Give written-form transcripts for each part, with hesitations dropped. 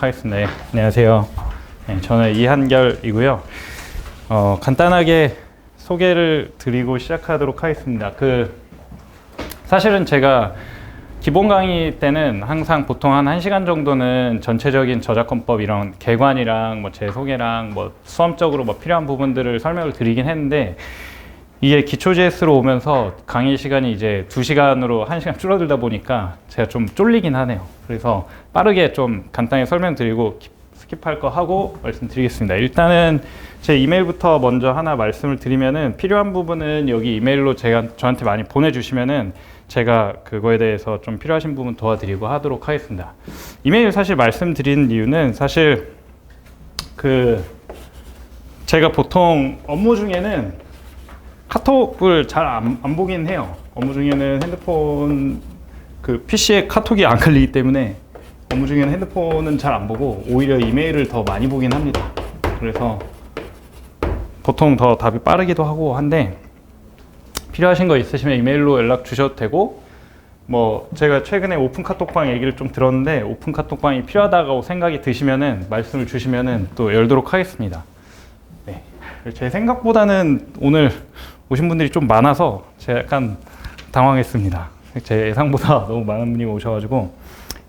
하겠습니다. 네, 안녕하세요. 네, 저는 이한결이고요. 간단하게 소개를 드리고 시작하도록 하겠습니다. 사실은 제가 기본 강의 때는 항상 보통 한 1시간 정도는 전체적인 저작권법 이런 개관이랑 제 소개랑 수험적으로 필요한 부분들을 설명을 드리긴 했는데, 이게 기초 JS로 오면서 강의 시간이 이제 2시간으로 1시간 줄어들다 보니까 제가 좀 쫄리긴 하네요. 그래서 빠르게 좀 간단히 설명드리고 스킵할 거 하고 말씀드리겠습니다. 일단은 제 이메일부터 먼저 하나 말씀을 드리면은, 필요한 부분은 여기 이메일로 저한테 많이 보내주시면은 제가 그거에 대해서 좀 필요하신 부분 도와드리고 하도록 하겠습니다. 이메일 사실 말씀드리는 이유는, 사실 제가 보통 업무 중에는 카톡을 잘 안 보긴 해요. 업무 중에는 핸드폰 PC에 카톡이 안 걸리기 때문에 업무 중에는 핸드폰은 잘 안 보고 오히려 이메일을 더 많이 보긴 합니다. 그래서 보통 더 답이 빠르기도 하고 한데, 필요하신 거 있으시면 이메일로 연락 주셔도 되고, 제가 최근에 오픈 카톡방 얘기를 좀 들었는데, 오픈 카톡방이 필요하다고 생각이 드시면은 말씀을 주시면은 또 열도록 하겠습니다. 네. 제 생각보다는 오늘 오신 분들이 좀 많아서 제가 약간 당황했습니다. 제 예상보다 너무 많은 분이 오셔가지고,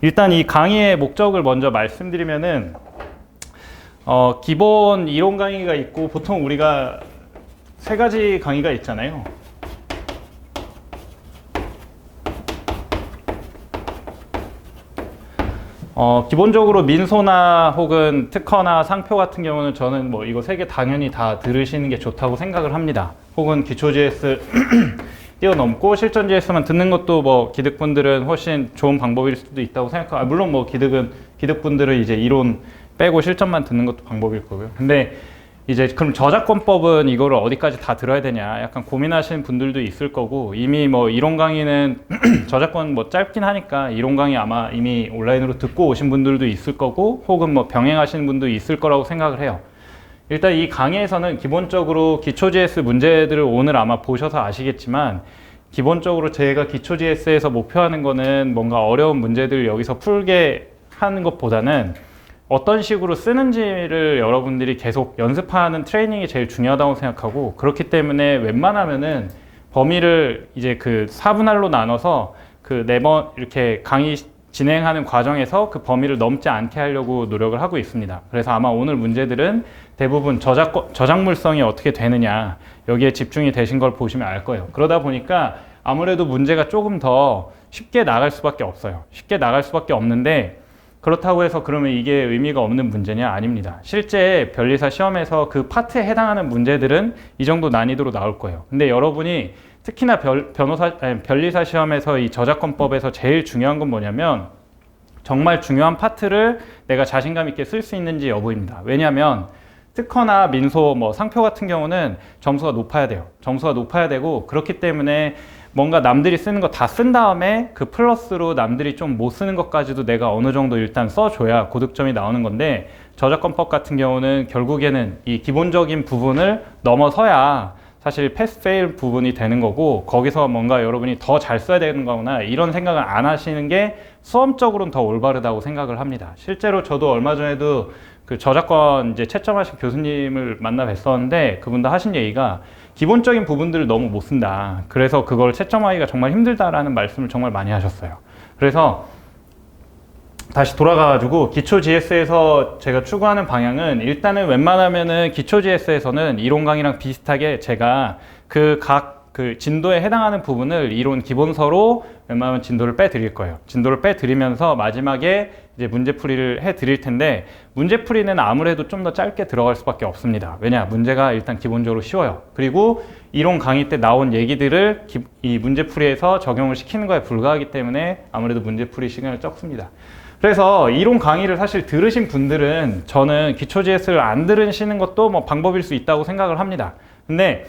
일단 이 강의의 목적을 먼저 말씀드리면은, 기본 이론 강의가 있고, 보통 우리가 3가지 강의가 있잖아요. 기본적으로 민소나 혹은 특허나 상표 같은 경우는 저는 이거 3개 당연히 다 들으시는 게 좋다고 생각을 합니다. 혹은 기초 JS 뛰어넘고 실전 JS만 듣는 것도 기득분들은 훨씬 좋은 방법일 수도 있다고 생각하고, 물론 기득분들은 이제 이론 빼고 실전만 듣는 것도 방법일 거고요. 근데 이제 그럼 저작권법은 이거를 어디까지 다 들어야 되냐 약간 고민하시는 분들도 있을 거고, 이미 이론 강의는 저작권 짧긴 하니까 이론 강의 아마 이미 온라인으로 듣고 오신 분들도 있을 거고, 혹은 병행하시는 분도 있을 거라고 생각을 해요. 일단 이 강의에서는 기본적으로 기초 JS 문제들을 오늘 아마 보셔서 아시겠지만, 기본적으로 제가 기초 JS에서 목표하는 거는 뭔가 어려운 문제들을 여기서 풀게 하는 것보다는 어떤 식으로 쓰는지를 여러분들이 계속 연습하는 트레이닝이 제일 중요하다고 생각하고, 그렇기 때문에 웬만하면은 범위를 이제 4분할로 나눠서 4번 이렇게 강의 진행하는 과정에서 그 범위를 넘지 않게 하려고 노력을 하고 있습니다. 그래서 아마 오늘 문제들은 대부분 저작물성이 어떻게 되느냐, 여기에 집중이 되신 걸 보시면 알 거예요. 그러다 보니까 아무래도 문제가 조금 더 쉽게 나갈 수밖에 없어요. 쉽게 나갈 수밖에 없는데, 그렇다고 해서 그러면 이게 의미가 없는 문제냐? 아닙니다. 실제 변리사 시험에서 그 파트에 해당하는 문제들은 이 정도 난이도로 나올 거예요. 근데 여러분이 특히나 변리사 시험에서 이 저작권법에서 제일 중요한 건 뭐냐면, 정말 중요한 파트를 내가 자신감 있게 쓸 수 있는지 여부입니다. 왜냐하면 특허나 민소, 상표 같은 경우는 점수가 높아야 돼요. 점수가 높아야 되고, 그렇기 때문에 뭔가 남들이 쓰는 거 다 쓴 다음에 그 플러스로 남들이 좀 못 쓰는 것까지도 내가 어느 정도 일단 써줘야 고득점이 나오는 건데, 저작권법 같은 경우는 결국에는 이 기본적인 부분을 넘어서야 사실 패스 페일 부분이 되는 거고, 거기서 뭔가 여러분이 더 잘 써야 되는 거나 이런 생각을 안 하시는 게 수험적으로는 더 올바르다고 생각을 합니다. 실제로 저도 얼마 전에도 저작권 이제 채점하신 교수님을 만나 뵀었는데, 그분도 하신 얘기가 기본적인 부분들을 너무 못 쓴다. 그래서 그걸 채점하기가 정말 힘들다라는 말씀을 정말 많이 하셨어요. 그래서 다시 돌아가가지고 기초 JS에서 제가 추구하는 방향은, 일단은 웬만하면은 기초 JS에서는 이론 강의랑 비슷하게 제가 각 진도에 해당하는 부분을 이론 기본서로 웬만하면 진도를 빼드릴 거예요. 진도를 빼드리면서 마지막에 이제 문제풀이를 해드릴 텐데, 문제풀이는 아무래도 좀 더 짧게 들어갈 수밖에 없습니다. 왜냐? 문제가 일단 기본적으로 쉬워요. 그리고 이론 강의 때 나온 얘기들을 이 문제풀이에서 적용을 시키는 거에 불과하기 때문에 아무래도 문제풀이 시간을 적습니다. 그래서 이론 강의를 사실 들으신 분들은, 저는 기초 JS를 안 들으시는 것도 방법일 수 있다고 생각을 합니다. 근데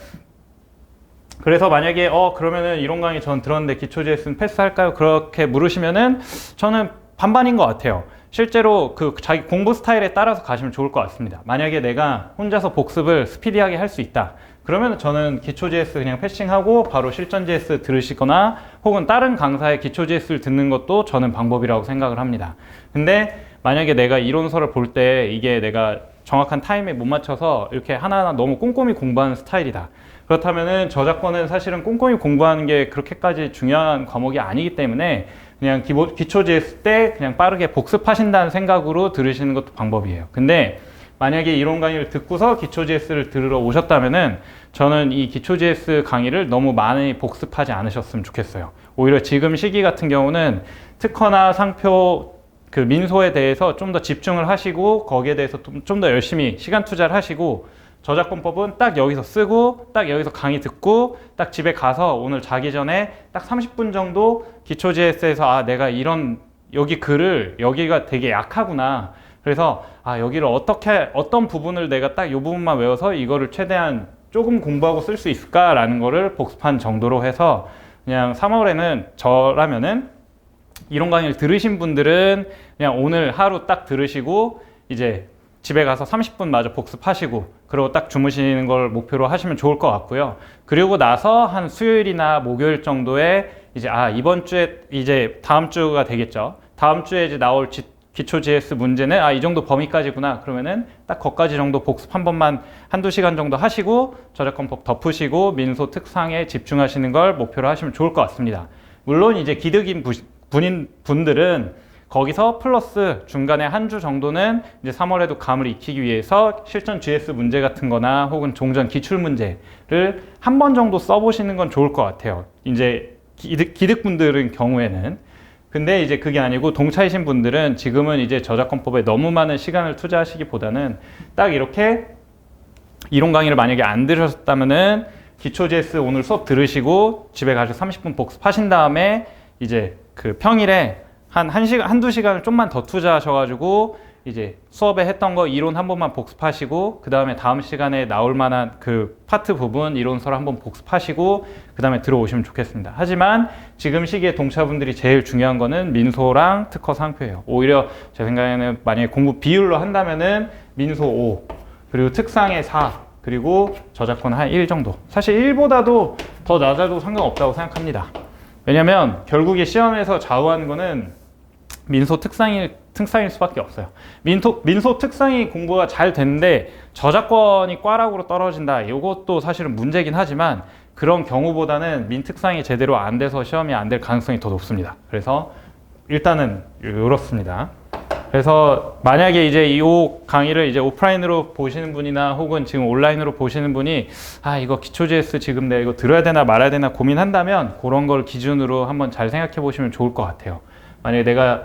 그래서 만약에 그러면은 이론 강의 전 들었는데 기초 JS는 패스할까요? 그렇게 물으시면은 저는 반반인 것 같아요. 실제로 자기 공부 스타일에 따라서 가시면 좋을 것 같습니다. 만약에 내가 혼자서 복습을 스피디하게 할 수 있다, 그러면 저는 기초 JS 그냥 패싱하고 바로 실전 JS 들으시거나, 혹은 다른 강사의 기초 JS를 듣는 것도 저는 방법이라고 생각을 합니다. 근데 만약에 내가 이론서를 볼 때 이게 내가 정확한 타임에 못 맞춰서 이렇게 하나하나 너무 꼼꼼히 공부하는 스타일이다. 그렇다면은 저작권은 사실은 꼼꼼히 공부하는 게 그렇게까지 중요한 과목이 아니기 때문에 그냥 기초 GS 때 그냥 빠르게 복습하신다는 생각으로 들으시는 것도 방법이에요. 근데 만약에 이론 강의를 듣고서 기초 GS를 들으러 오셨다면은 저는 이 기초 GS 강의를 너무 많이 복습하지 않으셨으면 좋겠어요. 오히려 지금 시기 같은 경우는 특허나 상표 그 민소에 대해서 좀 더 집중을 하시고 거기에 대해서 좀 더 열심히 시간 투자를 하시고 저작권법은 딱 여기서 쓰고 딱 여기서 강의 듣고 딱 집에 가서 오늘 자기 전에 딱 30분 정도 기초 GS에서 아 내가 이런 여기 글을 여기가 되게 약하구나. 그래서 아 여기를 어떤 부분을 내가 딱 이 부분만 외워서 이거를 최대한 조금 공부하고 쓸 수 있을까라는 거를 복습한 정도로 해서 그냥 3월에는 저라면은 이론 강의를 들으신 분들은 그냥 오늘 하루 딱 들으시고 이제 집에 가서 30분 마저 복습하시고 그리고 딱 주무시는 걸 목표로 하시면 좋을 것 같고요. 그리고 나서 한 수요일이나 목요일 정도에 이제 이번 주에 이제 다음 주가 되겠죠. 다음 주에 이제 나올 기초 GS 문제는 이 정도 범위까지구나. 그러면은 딱 거기까지 정도 복습 한 번만 한두 시간 정도 하시고 저작권법 덮으시고 민소 특상에 집중하시는 걸 목표로 하시면 좋을 것 같습니다. 물론 이제 기득인 분들은 거기서 플러스 중간에 한 주 정도는 이제 3월에도 감을 익히기 위해서 실전 GS 문제 같은 거나 혹은 종전 기출 문제를 한 번 정도 써보시는 건 좋을 것 같아요. 이제 기득분들은 경우에는. 근데 이제 그게 아니고 동차이신 분들은 지금은 이제 저작권법에 너무 많은 시간을 투자하시기보다는 딱 이렇게 이론 강의를 만약에 안 들으셨다면은 기초 GS 오늘 수업 들으시고 집에 가서 30분 복습하신 다음에 이제 그 평일에 한두 시간을 좀만 더 투자하셔가지고 이제 수업에 했던 거 이론 한 번만 복습하시고 그 다음에 다음 시간에 나올 만한 그 파트 부분 이론서를 한번 복습하시고 그 다음에 들어오시면 좋겠습니다. 하지만 지금 시기에 동차분들이 제일 중요한 거는 민소랑 특허 상표예요. 오히려 제 생각에는 만약에 공부 비율로 한다면은 민소 5 그리고 특상의 4 그리고 저작권 한 1 정도. 사실 1보다도 더 낮아도 상관없다고 생각합니다. 왜냐면 결국에 시험에서 좌우하는 거는 민소 특상일 수밖에 없어요. 민소 특상이 공부가 잘 됐는데 저작권이 꽈락으로 떨어진다. 이것도 사실은 문제긴 하지만 그런 경우보다는 민특상이 제대로 안 돼서 시험이 안 될 가능성이 더 높습니다. 그래서 일단은 이렇습니다. 그래서 만약에 이제 이 강의를 이제 오프라인으로 보시는 분이나 혹은 지금 온라인으로 보시는 분이 이거 기초 GS 지금 내가 이거 들어야 되나 말아야 되나 고민한다면 그런 걸 기준으로 한번 잘 생각해 보시면 좋을 것 같아요. 만약에 내가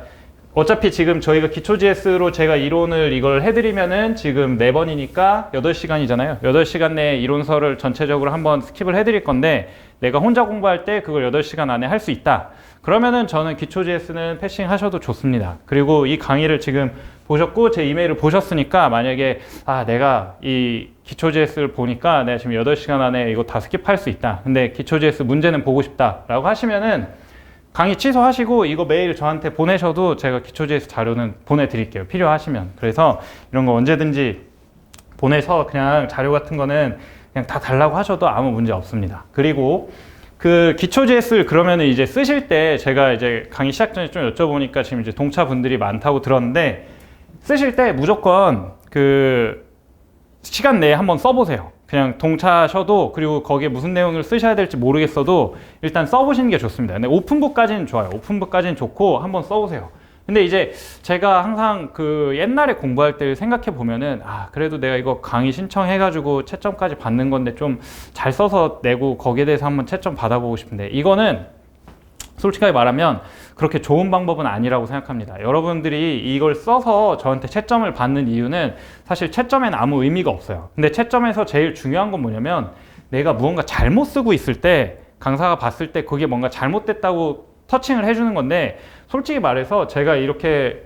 어차피 지금 저희가 기초 GS로 제가 이론을 이걸 해드리면은 지금 4번이니까 8시간이잖아요. 8시간 내에 이론서를 전체적으로 한번 스킵을 해드릴 건데 내가 혼자 공부할 때 그걸 8시간 안에 할 수 있다. 그러면은 저는 기초 GS는 패싱 하셔도 좋습니다. 그리고 이 강의를 지금 보셨고 제 이메일을 보셨으니까 만약에 내가 이 기초 GS를 보니까 내가 지금 8시간 안에 이거 다 스킵할 수 있다. 근데 기초 GS 문제는 보고 싶다 라고 하시면은 강의 취소하시고 이거 메일 저한테 보내셔도 제가 기초 GS 자료는 보내드릴게요. 필요하시면. 그래서 이런 거 언제든지 보내서 그냥 자료 같은 거는 그냥 다 달라고 하셔도 아무 문제 없습니다. 그리고 그 기초 GS를 그러면은 이제 쓰실 때 제가 이제 강의 시작 전에 좀 여쭤보니까 지금 이제 동차분들이 많다고 들었는데 쓰실 때 무조건 그 시간 내에 한번 써보세요. 그냥 동차셔도 그리고 거기에 무슨 내용을 쓰셔야 될지 모르겠어도 일단 써보시는 게 좋습니다. 근데 오픈북까지는 좋아요. 오픈북까지는 좋고 한번 써보세요. 근데 이제 제가 항상 그 옛날에 공부할 때 생각해 보면은 그래도 내가 이거 강의 신청해가지고 채점까지 받는 건데 좀 잘 써서 내고 거기에 대해서 한번 채점 받아보고 싶은데 이거는 솔직하게 말하면 그렇게 좋은 방법은 아니라고 생각합니다. 여러분들이 이걸 써서 저한테 채점을 받는 이유는 사실 채점에는 아무 의미가 없어요. 근데 채점에서 제일 중요한 건 뭐냐면 내가 무언가 잘못 쓰고 있을 때 강사가 봤을 때 그게 뭔가 잘못됐다고 터칭을 해주는 건데 솔직히 말해서 제가 이렇게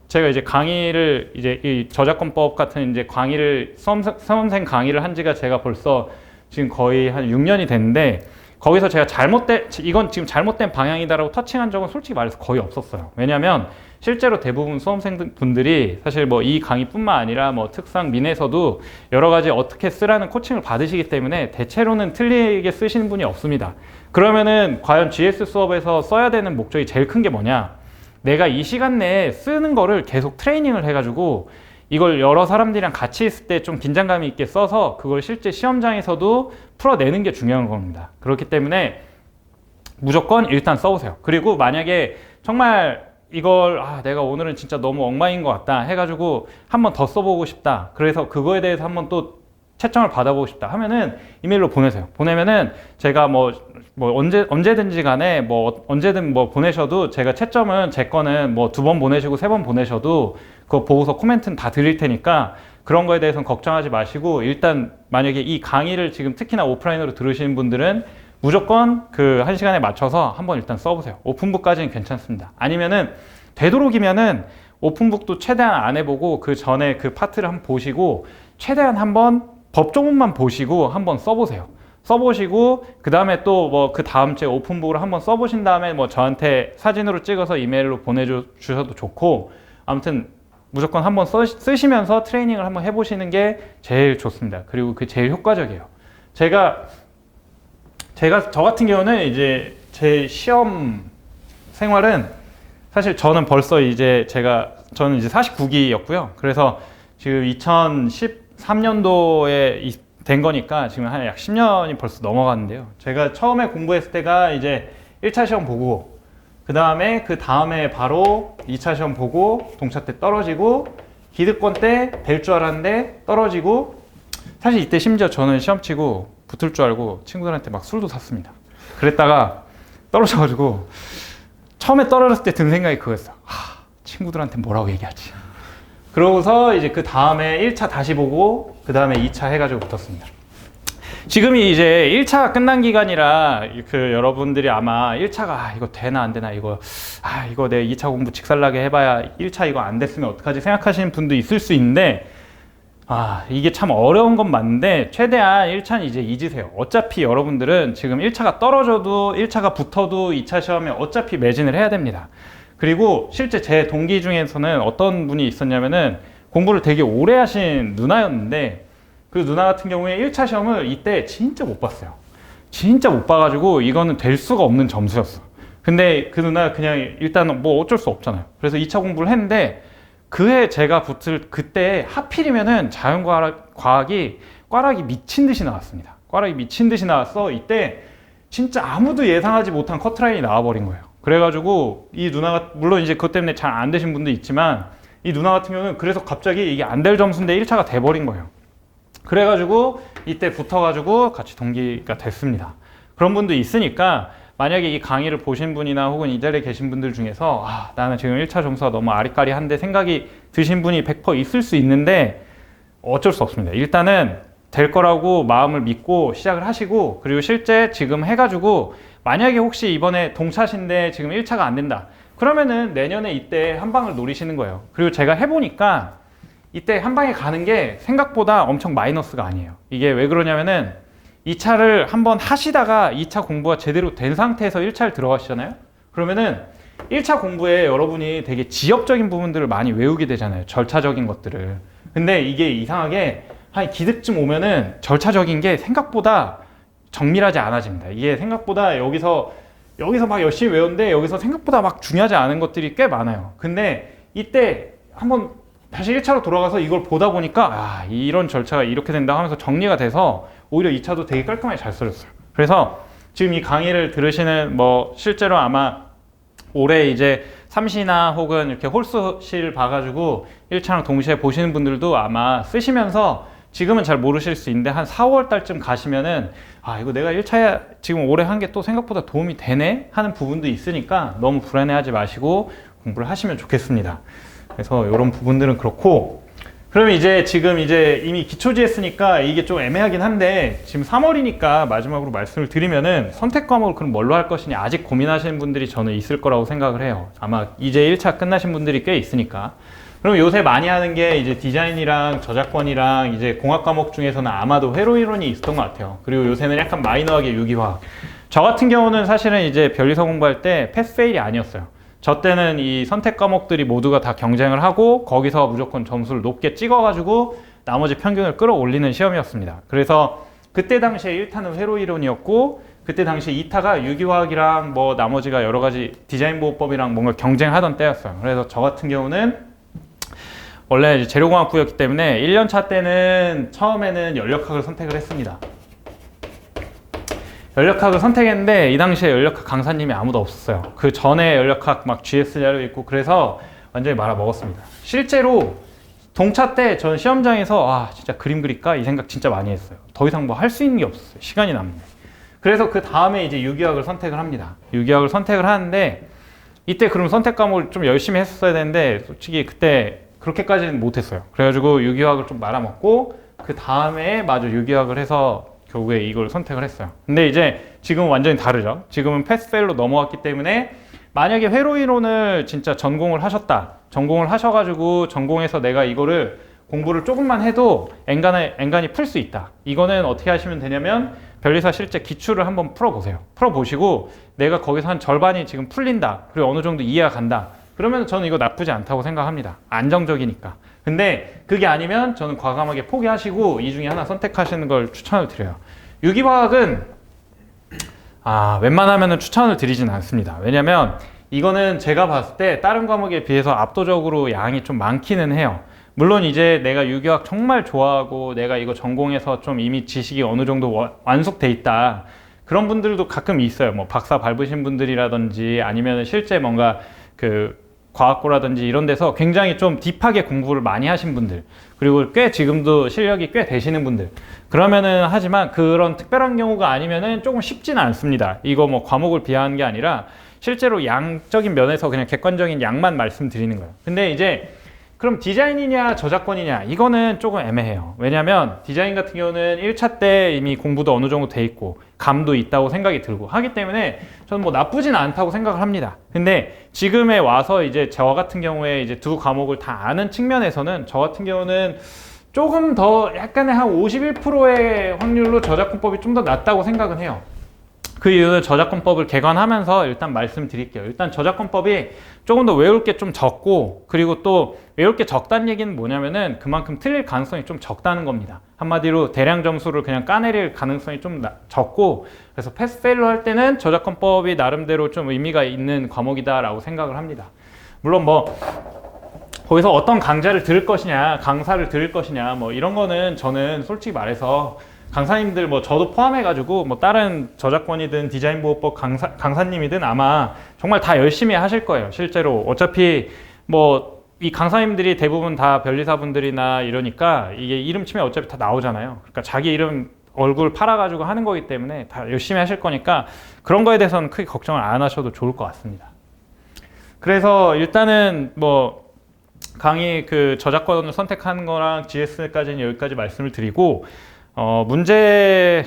제가 이제 강의를 이제 이 저작권법 같은 이제 강의를 수험생 강의를 한 지가 제가 벌써 지금 거의 한 6년이 됐는데 거기서 제가 이건 지금 잘못된 방향이다라고 터칭한 적은 솔직히 말해서 거의 없었어요. 왜냐하면 실제로 대부분 수험생분들이 사실 뭐 이 강의뿐만 아니라 뭐 특상 민에서도 여러 가지 어떻게 쓰라는 코칭을 받으시기 때문에 대체로는 틀리게 쓰시는 분이 없습니다. 그러면은 과연 GS 수업에서 써야 되는 목적이 제일 큰 게 뭐냐? 내가 이 시간 내에 쓰는 거를 계속 트레이닝을 해가지고 이걸 여러 사람들이랑 같이 있을 때 좀 긴장감 있게 써서 그걸 실제 시험장에서도 풀어내는 게 중요한 겁니다. 그렇기 때문에 무조건 일단 써보세요. 그리고 만약에 정말 이걸 내가 오늘은 진짜 너무 엉망인 것 같다 해가지고 한 번 더 써보고 싶다, 그래서 그거에 대해서 한번 또 채점을 받아보고 싶다 하면은 이메일로 보내세요. 보내면은 제가 언제든지 간에 언제든 보내셔도 제가 채점은 제 거는 2번 보내시고 3번 보내셔도 그거 보고서 코멘트는 다 드릴 테니까 그런 거에 대해서는 걱정하지 마시고, 일단 만약에 이 강의를 지금 특히나 오프라인으로 들으시는 분들은 무조건 그 1시간에 맞춰서 한번 일단 써보세요. 오픈북까지는 괜찮습니다. 아니면은 되도록이면은 오픈북도 최대한 안 해보고 그 전에 그 파트를 한번 보시고 최대한 한번 법조문만 보시고 한번 써보세요. 써보시고 그 다음에 또 그 다음 주에 오픈북으로 한번 써보신 다음에 저한테 사진으로 찍어서 이메일로 보내주셔도 좋고, 아무튼 무조건 한번 쓰시면서 트레이닝을 한번 해보시는 게 제일 좋습니다. 그리고 그 제일 효과적이에요. 저 같은 경우는 이제 제 시험 생활은 사실 저는 벌써 저는 이제 49기였고요. 그래서 지금 2013년도에 된 거니까 지금 한 약 10년이 벌써 넘어갔는데요. 제가 처음에 공부했을 때가 이제 1차 시험 보고 그 다음에 바로 2차 시험 보고 동차 때 떨어지고 기득권 때 될 줄 알았는데 떨어지고, 사실 이때 심지어 저는 시험 치고 붙을 줄 알고 친구들한테 막 술도 샀습니다. 그랬다가 떨어져가지고 처음에 떨어졌을 때 든 생각이 그거였어요. 친구들한테 뭐라고 얘기하지? 그러고서 이제 그 다음에 1차 다시 보고 그 다음에 2차 해가지고 붙었습니다. 지금이 이제 1차가 끝난 기간이라 여러분들이 아마 1차가 이거 되나 안 되나, 이거 내 2차 공부 직살나게 해봐야 1차 이거 안 됐으면 어떡하지 생각하시는 분도 있을 수 있는데, 이게 참 어려운 건 맞는데 최대한 1차는 이제 잊으세요. 어차피 여러분들은 지금 1차가 떨어져도 1차가 붙어도 2차 시험에 어차피 매진을 해야 됩니다. 그리고 실제 제 동기 중에서는 어떤 분이 있었냐면은 공부를 되게 오래 하신 누나였는데, 그 누나 같은 경우에 1차 시험을 이때 진짜 못 봤어요. 진짜 못 봐가지고 이거는 될 수가 없는 점수였어. 근데 그 누나 그냥 일단 어쩔 수 없잖아요. 그래서 2차 공부를 했는데 그해 제가 붙을 그때 하필이면은 자연과학이 꽈락이 미친 듯이 나왔습니다. 꽈락이 미친 듯이 나왔어. 이때 진짜 아무도 예상하지 못한 커트라인이 나와버린 거예요. 그래가지고 이 누나가, 물론 이제 그것 때문에 잘 안 되신 분도 있지만, 이 누나 같은 경우는 그래서 갑자기 이게 안 될 점수인데 1차가 돼버린 거예요. 그래가지고 이때 붙어가지고 같이 동기가 됐습니다. 그런 분도 있으니까 만약에 이 강의를 보신 분이나 혹은 이 자리에 계신 분들 중에서 나는 지금 1차 점수가 너무 아리까리한데 생각이 드신 분이 100% 있을 수 있는데 어쩔 수 없습니다. 일단은 될 거라고 마음을 믿고 시작을 하시고, 그리고 실제 지금 해가지고 만약에 혹시 이번에 동차신데 지금 1차가 안 된다 그러면은 내년에 이때 한 방을 노리시는 거예요. 그리고 제가 해보니까 이때 한 방에 가는 게 생각보다 엄청 마이너스가 아니에요. 이게 왜 그러냐면은 2차를 한번 하시다가 2차 공부가 제대로 된 상태에서 1차를 들어가시잖아요. 그러면은 1차 공부에 여러분이 되게 지엽적인 부분들을 많이 외우게 되잖아요. 절차적인 것들을. 근데 이게 이상하게 한 기득쯤 오면은 절차적인 게 생각보다 정밀하지 않아집니다. 이게 생각보다 여기서 막 열심히 외우는데 여기서 생각보다 막 중요하지 않은 것들이 꽤 많아요. 근데 이때 한번 다시 1차로 돌아가서 이걸 보다 보니까 이런 절차가 이렇게 된다 하면서 정리가 돼서 오히려 2차도 되게 깔끔하게 잘 써졌어요. 그래서 지금 이 강의를 들으시는 실제로 아마 올해 이제 삼시나 혹은 이렇게 홀수시를 봐가지고 1차랑 동시에 보시는 분들도 아마 쓰시면서 지금은 잘 모르실 수 있는데 한 4, 5월 달쯤 가시면은 이거 내가 1차에 지금 올해 한 게 또 생각보다 도움이 되네 하는 부분도 있으니까 너무 불안해하지 마시고 공부를 하시면 좋겠습니다. 그래서 이런 부분들은 그렇고, 그러면 지금 이미 기초지했으니까 이게 좀 애매하긴 한데, 지금 3월이니까 마지막으로 말씀을 드리면은 선택 과목을 그럼 뭘로 할 것이냐 아직 고민하시는 분들이 저는 있을 거라고 생각을 해요. 아마 이제 1차 끝나신 분들이 꽤 있으니까. 그럼 요새 많이 하는 게 이제 디자인이랑 저작권이랑 이제 공학 과목 중에서는 아마도 회로 이론이 있었던 것 같아요. 그리고 요새는 약간 마이너하게 유기화학. 저 같은 경우는 사실은 이제 변리사 공부할 때 패스 페일이 아니었어요. 저 때는 이 선택 과목들이 모두가 다 경쟁을 하고 거기서 무조건 점수를 높게 찍어가지고 나머지 평균을 끌어올리는 시험이었습니다. 그래서 그때 당시에 1탄은 회로 이론이었고 그때 당시 이타가 유기화학이랑 뭐 나머지가 여러 가지 디자인 보호법이랑 뭔가 경쟁하던 때였어요. 그래서 저 같은 경우는 원래 이제 재료공학부였기 때문에 1년차 때는 처음에는 연력학을 선택을 했습니다. 연력학을 선택했는데 이 당시에 연력학 강사님이 아무도 없었어요. 그 전에 연력학 막 GS 자료 있고 그래서 완전히 말아먹었습니다. 실제로 동차 때 저는 시험장에서 아 진짜 그림 그릴까? 이 생각 진짜 많이 했어요. 더 이상 뭐 할 수 있는 게 없었어요. 시간이 남네. 그래서 그 다음에 이제 유기학을 선택을 합니다. 유기학을 선택을 하는데 이때 그럼 선택 과목을 좀 열심히 했었어야 되는데 솔직히 그때 그렇게까지는 못했어요. 그래가지고 유기학을 좀 말아먹고 그 다음에 마저 유기학을 해서 결국에 이걸 선택을 했어요. 근데 이제 지금은 완전히 다르죠. 지금은 패스페일로 넘어왔기 때문에 만약에 회로 이론을 진짜 전공을 하셨다. 전공을 하셔가지고 전공해서 내가 이거를 공부를 조금만 해도 엔간히 풀 수 있다. 이거는 어떻게 하시면 되냐면 변리사 실제 기출을 한번 풀어보세요. 풀어보시고 내가 거기서 한 절반이 지금 풀린다. 그리고 어느 정도 이해가 간다. 그러면 저는 이거 나쁘지 않다고 생각합니다. 안정적이니까. 근데 그게 아니면 저는 과감하게 포기하시고 이 중에 하나 선택하시는 걸 추천을 드려요. 유기화학은 웬만하면 추천을 드리진 않습니다. 왜냐면 이거는 제가 봤을 때 다른 과목에 비해서 압도적으로 양이 좀 많기는 해요. 물론 이제 내가 유기화학 정말 좋아하고 내가 이거 전공해서 좀 이미 지식이 어느 정도 완숙돼 있다. 그런 분들도 가끔 있어요. 뭐 박사 밟으신 분들이라든지 아니면 실제 뭔가 그 과학고라든지 이런 데서 굉장히 좀 딥하게 공부를 많이 하신 분들, 그리고 꽤 지금도 실력이 꽤 되시는 분들, 그러면은 하지만 그런 특별한 경우가 아니면은 조금 쉽지는 않습니다. 이거 뭐 과목을 비하하는 게 아니라 실제로 양적인 면에서 그냥 객관적인 양만 말씀드리는 거예요. 근데 이제 그럼 디자인이냐 저작권이냐, 이거는 조금 애매해요. 왜냐면 디자인 같은 경우는 1차 때 이미 공부도 어느 정도 돼 있고 감도 있다고 생각이 들고 하기 때문에 저는 뭐 나쁘진 않다고 생각을 합니다. 근데 지금에 와서 이제 저 같은 경우에 이제 두 과목을 다 아는 측면에서는 저 같은 경우는 조금 더 약간의 한 51%의 확률로 저작권법이 좀 더 낫다고 생각은 해요. 그 이유는 저작권법을 개관하면서 일단 말씀드릴게요. 일단 저작권법이 조금 더 외울 게 좀 적고, 그리고 또 외울 게 적다는 얘기는 뭐냐면은 그만큼 틀릴 가능성이 좀 적다는 겁니다. 한마디로 대량 점수를 그냥 까내릴 가능성이 좀 적고, 그래서 패스페일로 할 때는 저작권법이 나름대로 좀 의미가 있는 과목이다라고 생각을 합니다. 물론 뭐 거기서 어떤 강좌를 들을 것이냐, 강사를 들을 것이냐, 뭐 이런 거는 저는 솔직히 말해서 강사님들 뭐 저도 포함해가지고 뭐 다른 저작권이든 디자인 보호법 강사님이든 아마 정말 다 열심히 하실 거예요. 실제로 어차피 뭐 이 강사님들이 대부분 다 변리사분들이나 이러니까 이게 이름 치면 어차피 다 나오잖아요. 그러니까 자기 이름 얼굴 팔아가지고 하는 거기 때문에 다 열심히 하실 거니까 그런 거에 대해서는 크게 걱정을 안 하셔도 좋을 것 같습니다. 그래서 일단은 뭐 강의 그 저작권을 선택하는 거랑 GS까지는 여기까지 말씀을 드리고, 문제보다는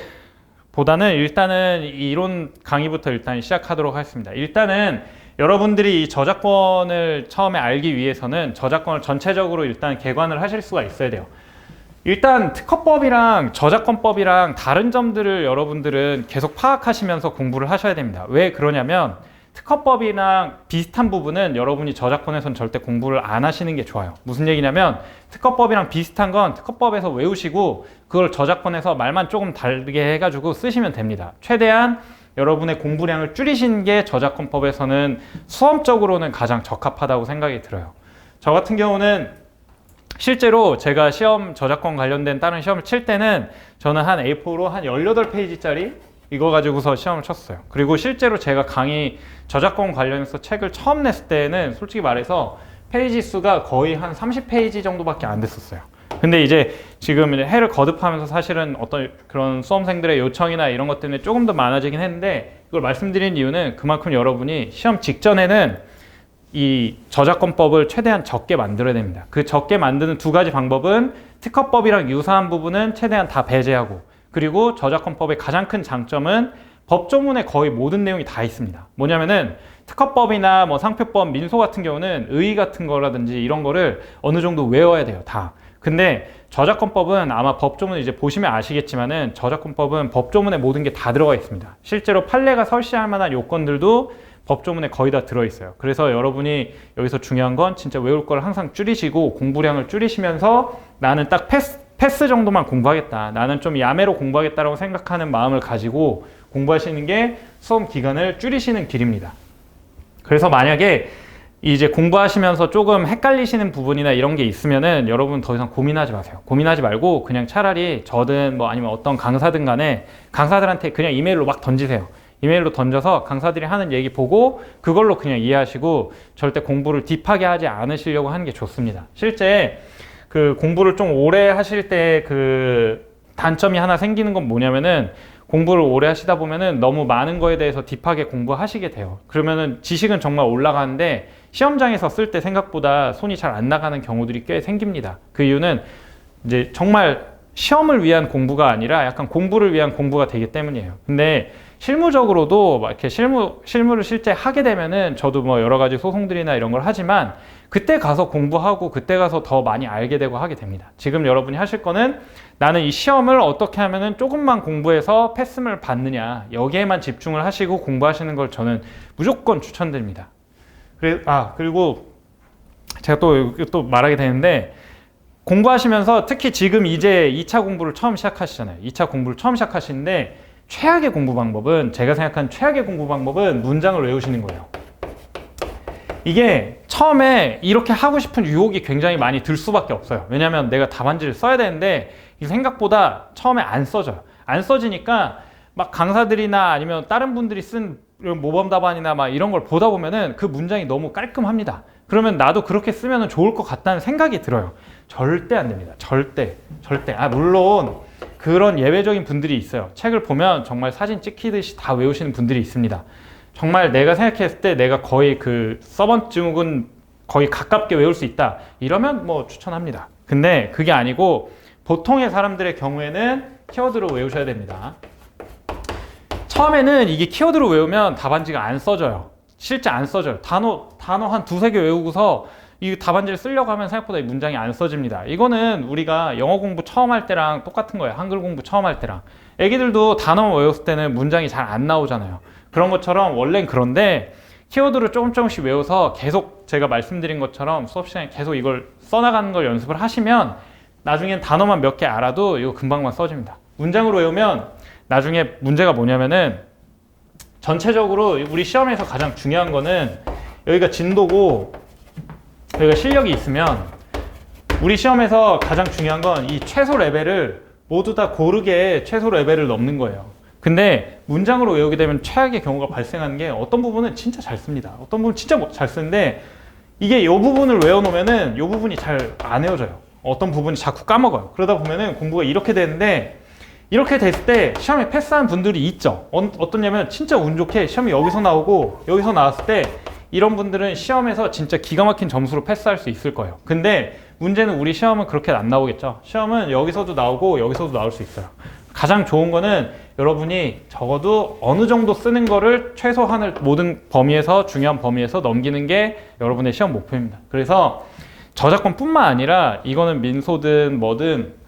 일단은 이론 강의부터 일단 시작하도록 하겠습니다. 일단은 여러분들이 이 저작권을 처음에 알기 위해서는 저작권을 전체적으로 일단 개관을 하실 수가 있어야 돼요. 일단 특허법이랑 저작권법이랑 다른 점들을 여러분들은 계속 파악하시면서 공부를 하셔야 됩니다. 왜 그러냐면 특허법이랑 비슷한 부분은 여러분이 저작권에서는 절대 공부를 안 하시는 게 좋아요. 무슨 얘기냐면 특허법이랑 비슷한 건 특허법에서 외우시고 그걸 저작권에서 말만 조금 다르게 해가지고 쓰시면 됩니다. 최대한 여러분의 공부량을 줄이시는 게 저작권법에서는 수험적으로는 가장 적합하다고 생각이 들어요. 저 같은 경우는 실제로 제가 시험 저작권 관련된 다른 시험을 칠 때는 저는 한 A4로 한 18페이지짜리 이거 가지고서 시험을 쳤어요. 그리고 실제로 제가 강의 저작권 관련해서 책을 처음 냈을 때는 솔직히 말해서 페이지 수가 거의 한 30페이지 정도밖에 안 됐었어요. 근데 이제 지금 이제 해를 거듭하면서 사실은 어떤 그런 수험생들의 요청이나 이런 것 때문에 조금 더 많아지긴 했는데, 이걸 말씀드린 이유는 그만큼 여러분이 시험 직전에는 이 저작권법을 최대한 적게 만들어야 됩니다. 그 적게 만드는 두 가지 방법은 특허법이랑 유사한 부분은 최대한 다 배제하고, 그리고 저작권법의 가장 큰 장점은 법조문에 거의 모든 내용이 다 있습니다. 뭐냐면은 특허법이나 뭐 상표법, 민소 같은 경우는 의의 같은 거라든지 이런 거를 어느 정도 외워야 돼요, 다. 근데 저작권법은 아마 법조문 이제 보시면 아시겠지만은 저작권법은 법조문에 모든 게 다 들어가 있습니다. 실제로 판례가 설시할 만한 요건들도 법조문에 거의 다 들어있어요. 그래서 여러분이 여기서 중요한 건 진짜 외울 걸 항상 줄이시고 공부량을 줄이시면서 나는 딱 패스 정도만 공부하겠다, 나는 좀 야매로 공부하겠다라고 생각하는 마음을 가지고 공부하시는 게 수험 기간을 줄이시는 길입니다. 그래서 만약에 이제 공부하시면서 조금 헷갈리시는 부분이나 이런 게 있으면은 여러분 더 이상 고민하지 마세요. 고민하지 말고 그냥 차라리 저든 뭐 아니면 어떤 강사든 간에 강사들한테 그냥 이메일로 막 던지세요. 이메일로 던져서 강사들이 하는 얘기 보고 그걸로 그냥 이해하시고 절대 공부를 딥하게 하지 않으시려고 하는 게 좋습니다. 실제 그 공부를 좀 오래 하실 때 그 단점이 하나 생기는 건 뭐냐면은 공부를 오래 하시다 보면은 너무 많은 거에 대해서 딥하게 공부하시게 돼요. 그러면은 지식은 정말 올라가는데 시험장에서 쓸 때 생각보다 손이 잘 안 나가는 경우들이 꽤 생깁니다. 그 이유는 이제 정말 시험을 위한 공부가 아니라 약간 공부를 위한 공부가 되기 때문이에요. 근데 실무적으로도 막 이렇게 실무를 실제 하게 되면은 저도 뭐 여러 가지 소송들이나 이런 걸 하지만 그때 가서 공부하고 그때 가서 더 많이 알게 되고 하게 됩니다. 지금 여러분이 하실 거는 나는 이 시험을 어떻게 하면은 조금만 공부해서 패스를 받느냐, 여기에만 집중을 하시고 공부하시는 걸 저는 무조건 추천드립니다. 그리고 제가 또 말하게 되는데, 공부하시면서 특히 지금 이제 2차 공부를 처음 시작하시잖아요. 2차 공부를 처음 시작하시는데 최악의 공부 방법은, 제가 생각하는 최악의 공부 방법은 문장을 외우시는 거예요. 이게 처음에 이렇게 하고 싶은 유혹이 굉장히 많이 들 수밖에 없어요. 왜냐하면 내가 답안지를 써야 되는데 이게 생각보다 처음에 안 써져요. 안 써지니까 막 강사들이나 아니면 다른 분들이 쓴 모범 답안이나 막 이런 걸 보다 보면은 그 문장이 너무 깔끔합니다. 그러면 나도 그렇게 쓰면 좋을 것 같다는 생각이 들어요. 절대 안 됩니다. 절대. 물론 그런 예외적인 분들이 있어요. 책을 보면 정말 사진 찍히듯이 다 외우시는 분들이 있습니다. 정말 내가 생각했을 때 내가 거의 그 서번증은 거의 가깝게 외울 수 있다, 이러면 뭐 추천합니다. 근데 그게 아니고 보통의 사람들의 경우에는 키워드로 외우셔야 됩니다. 처음에는 이게 키워드로 외우면 답안지가 안 써져요. 실제 안 써져요. 단어 한 두세 개 외우고서 이 답안지를 쓰려고 하면 생각보다 이 문장이 안 써집니다. 이거는 우리가 영어 공부 처음 할 때랑 똑같은 거예요. 한글 공부 처음 할 때랑. 애기들도 단어 외웠을 때는 문장이 잘 안 나오잖아요. 그런 것처럼 원래는 그런데 키워드를 조금씩 외워서 계속 제가 말씀드린 것처럼 수업 시간에 계속 이걸 써나가는 걸 연습을 하시면 나중엔 단어만 몇 개 알아도 이거 금방만 써집니다. 문장으로 외우면 나중에 문제가 뭐냐면은, 전체적으로 우리 시험에서 가장 중요한 거는 여기가 진도고 여기가 실력이 있으면, 우리 시험에서 가장 중요한 건 이 최소 레벨을 모두 다 고르게 최소 레벨을 넘는 거예요. 근데 문장으로 외우게 되면 최악의 경우가 발생하는 게, 어떤 부분은 진짜 잘 씁니다. 어떤 부분은 진짜 잘 쓰는데 이게 이 부분을 외워놓으면은 이 부분이 잘 안 외워져요. 어떤 부분이 자꾸 까먹어요. 그러다 보면은 공부가 이렇게 되는데, 이렇게 됐을 때 시험에 패스한 분들이 있죠. 어떠냐면 진짜 운 좋게 시험이 여기서 나오고 여기서 나왔을 때 이런 분들은 시험에서 진짜 기가 막힌 점수로 패스할 수 있을 거예요. 근데 문제는 우리 시험은 그렇게 안 나오겠죠. 시험은 여기서도 나오고 여기서도 나올 수 있어요. 가장 좋은 거는 여러분이 적어도 어느 정도 쓰는 거를 최소한을 모든 범위에서, 중요한 범위에서 넘기는 게 여러분의 시험 목표입니다. 그래서 저작권뿐만 아니라 이거는 민소든 뭐든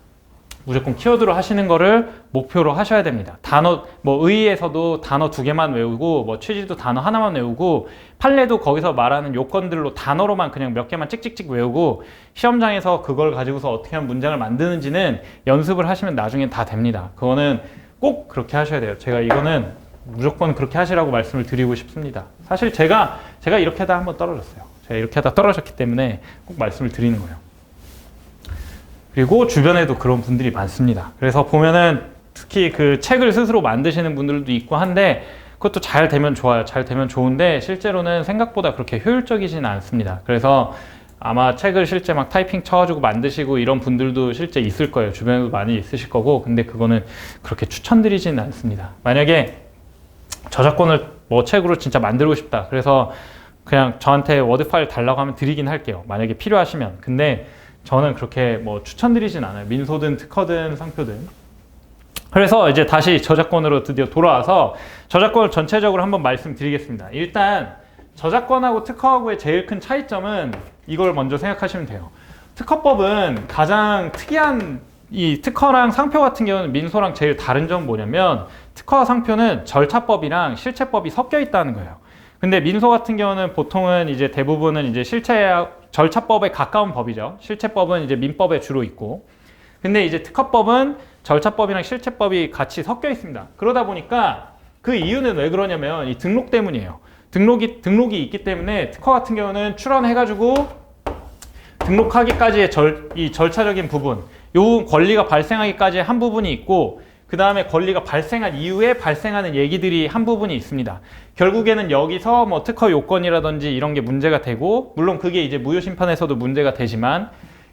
무조건 키워드로 하시는 거를 목표로 하셔야 됩니다. 단어, 뭐 의의에서도 단어 2개만 외우고, 뭐 취지도 단어 하나만 외우고, 판례도 거기서 말하는 요건들로 단어로만 그냥 몇 개만 찍찍찍 외우고, 시험장에서 그걸 가지고서 어떻게 하면 문장을 만드는지는 연습을 하시면 나중엔 다 됩니다. 그거는 꼭 그렇게 하셔야 돼요. 제가 이거는 무조건 그렇게 하시라고 말씀을 드리고 싶습니다. 사실 제가 이렇게 하다 한번 떨어졌어요. 제가 이렇게 하다 떨어졌기 때문에 꼭 말씀을 드리는 거예요. 그리고 주변에도 그런 분들이 많습니다. 그래서 보면은 특히 그 책을 스스로 만드시는 분들도 있고 한데, 그것도 잘 되면 좋아요. 잘 되면 좋은데 실제로는 생각보다 그렇게 효율적이지는 않습니다. 그래서 아마 책을 실제 막 타이핑 쳐가지고 만드시고 이런 분들도 실제 있을 거예요. 주변에도 많이 있으실 거고. 근데 그거는 그렇게 추천드리지는 않습니다. 만약에 저작권을 뭐 책으로 진짜 만들고 싶다, 그래서 그냥 저한테 워드 파일 달라고 하면 드리긴 할게요. 만약에 필요하시면. 근데 저는 그렇게 뭐 추천드리진 않아요. 민소든 특허든 상표든. 그래서 이제 다시 저작권으로 드디어 돌아와서 저작권을 전체적으로 한번 말씀드리겠습니다. 일단 저작권하고 특허하고의 제일 큰 차이점은 이걸 먼저 생각하시면 돼요. 특허법은 가장 특이한, 이 특허랑 상표 같은 경우는 민소랑 제일 다른 점은 뭐냐면, 특허와 상표는 절차법이랑 실체법이 섞여 있다는 거예요. 근데 민소 같은 경우는 보통은 이제 대부분은 이제 절차법에 가까운 법이죠. 실체법은 이제 민법에 주로 있고. 근데 이제 특허법은 절차법이랑 실체법이 같이 섞여 있습니다. 그러다 보니까 그 이유는 왜 그러냐면 이 등록 때문이에요. 등록이 있기 때문에 특허 같은 경우는 출원해가지고 등록하기까지의 이 절차적인 부분, 요 권리가 발생하기까지의 한 부분이 있고, 그 다음에 권리가 발생한 이후에 발생하는 얘기들이 한 부분이 있습니다. 결국에는 여기서 뭐 특허 요건이라든지 이런 게 문제가 되고, 물론 그게 이제 무효심판에서도 문제가 되지만,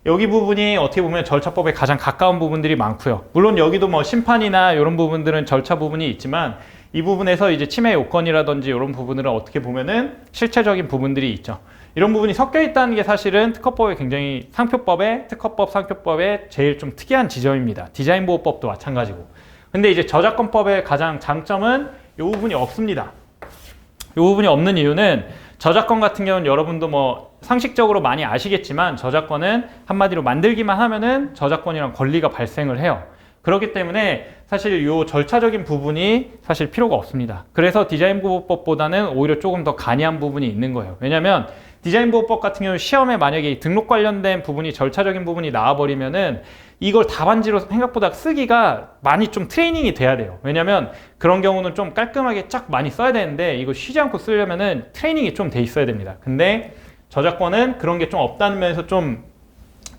여기 부분이 어떻게 보면 절차법에 가장 가까운 부분들이 많고요. 물론 여기도 뭐 심판이나 이런 부분들은 절차 부분이 있지만, 이 부분에서 이제 침해 요건이라든지 이런 부분들은 어떻게 보면은 실체적인 부분들이 있죠. 이런 부분이 섞여 있다는 게 사실은 특허법에 굉장히 특허법, 상표법의 제일 좀 특이한 지점입니다. 디자인보호법도 마찬가지고. 근데 이제 저작권법의 가장 장점은 이 부분이 없습니다. 이 부분이 없는 이유는 저작권 같은 경우는 여러분도 뭐 상식적으로 많이 아시겠지만 저작권은 한마디로 만들기만 하면은 저작권이랑 권리가 발생을 해요. 그렇기 때문에 사실 이 절차적인 부분이 사실 필요가 없습니다. 그래서 디자인보호법보다는 오히려 조금 더 간이한 부분이 있는 거예요. 왜냐하면 디자인보호법 같은 경우 시험에 만약에 등록 관련된 부분이 절차적인 부분이 나와버리면은 이걸 답안지로 생각보다 쓰기가 많이 좀 트레이닝이 돼야 돼요. 왜냐면 그런 경우는 좀 깔끔하게 쫙 많이 써야 되는데 이거 쉬지 않고 쓰려면은 트레이닝이 좀 돼 있어야 됩니다. 근데 저작권은 그런 게 좀 없다는 면에서 좀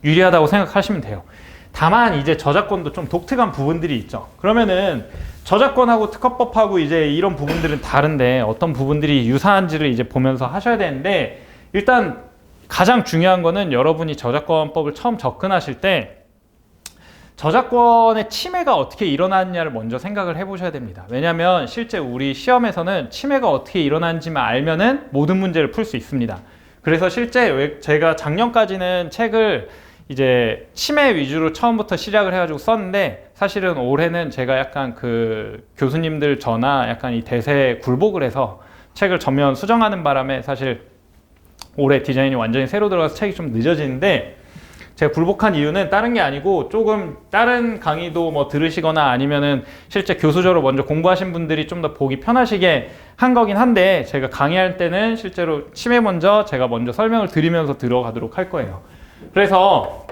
유리하다고 생각하시면 돼요. 다만 이제 저작권도 좀 독특한 부분들이 있죠. 그러면은 저작권하고 특허법하고 이제 이런 부분들은 다른데 어떤 부분들이 유사한지를 이제 보면서 하셔야 되는데, 일단 가장 중요한 거는 여러분이 저작권법을 처음 접근하실 때 저작권의 침해가 어떻게 일어나느냐를 먼저 생각을 해보셔야 됩니다. 왜냐하면 실제 우리 시험에서는 침해가 어떻게 일어나는지만 알면은 모든 문제를 풀 수 있습니다. 그래서 실제 제가 작년까지는 책을 이제 침해 위주로 처음부터 시작을 해가지고 썼는데, 사실은 올해는 제가 약간 그 교수님들 저나 약간 이 대세에 굴복을 해서 책을 전면 수정하는 바람에 사실 올해 디자인이 완전히 새로 들어가서 책이 좀 늦어지는데, 제가 굴복한 이유는 다른 게 아니고 조금 다른 강의도 뭐 들으시거나 아니면은 실제 교수적으로 먼저 공부하신 분들이 좀 더 보기 편하시게 한 거긴 한데, 제가 강의할 때는 실제로 침해 먼저 제가 먼저 설명을 드리면서 들어가도록 할 거예요. 그래서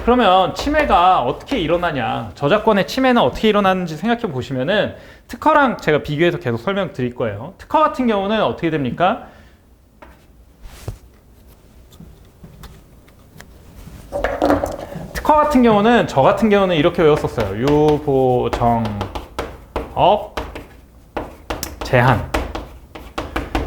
그러면 침해가 어떻게 일어나냐, 저작권의 침해는 어떻게 일어나는지 생각해 보시면은 특허랑 제가 비교해서 계속 설명 드릴 거예요. 특허 같은 경우는 어떻게 됩니까? 특허 같은 경우는 저 같은 경우는 이렇게 외웠었어요. 유보, 정, 업, 제한.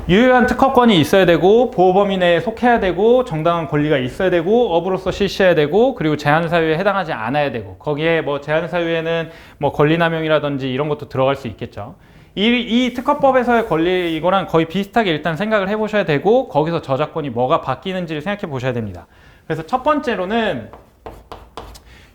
유효한 특허권이 있어야 되고, 보호 범위 내에 속해야 되고, 정당한 권리가 있어야 되고, 업으로서 실시해야 되고, 그리고 제한 사유에 해당하지 않아야 되고, 거기에 뭐 제한 사유에는 뭐 권리남용이라든지 이런 것도 들어갈 수 있겠죠. 이 특허법에서의 권리, 이거랑 거의 비슷하게 일단 생각을 해보셔야 되고, 거기서 저작권이 뭐가 바뀌는지를 생각해 보셔야 됩니다. 그래서 첫 번째로는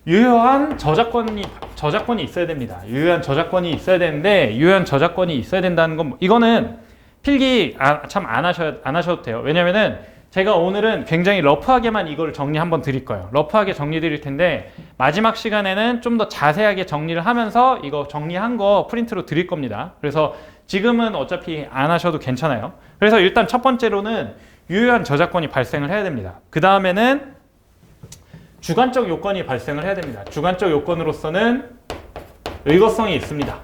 유효한 저작권이 있어야 됩니다. 유효한 저작권이 있어야 되는데, 유효한 저작권이 있어야 된다는 건 이거는 필기 참 안 하셔도 돼요. 왜냐면은 제가 오늘은 굉장히 러프하게만 이걸 정리 한번 드릴 거예요. 러프하게 정리 드릴 텐데, 마지막 시간에는 좀 더 자세하게 정리를 하면서 이거 정리한 거 프린트로 드릴 겁니다. 그래서 지금은 어차피 안 하셔도 괜찮아요. 그래서 일단 첫 번째로는 유효한 저작권이 발생을 해야 됩니다. 그 다음에는 주관적 요건이 발생을 해야 됩니다. 주관적 요건으로서는 의거성이 있습니다.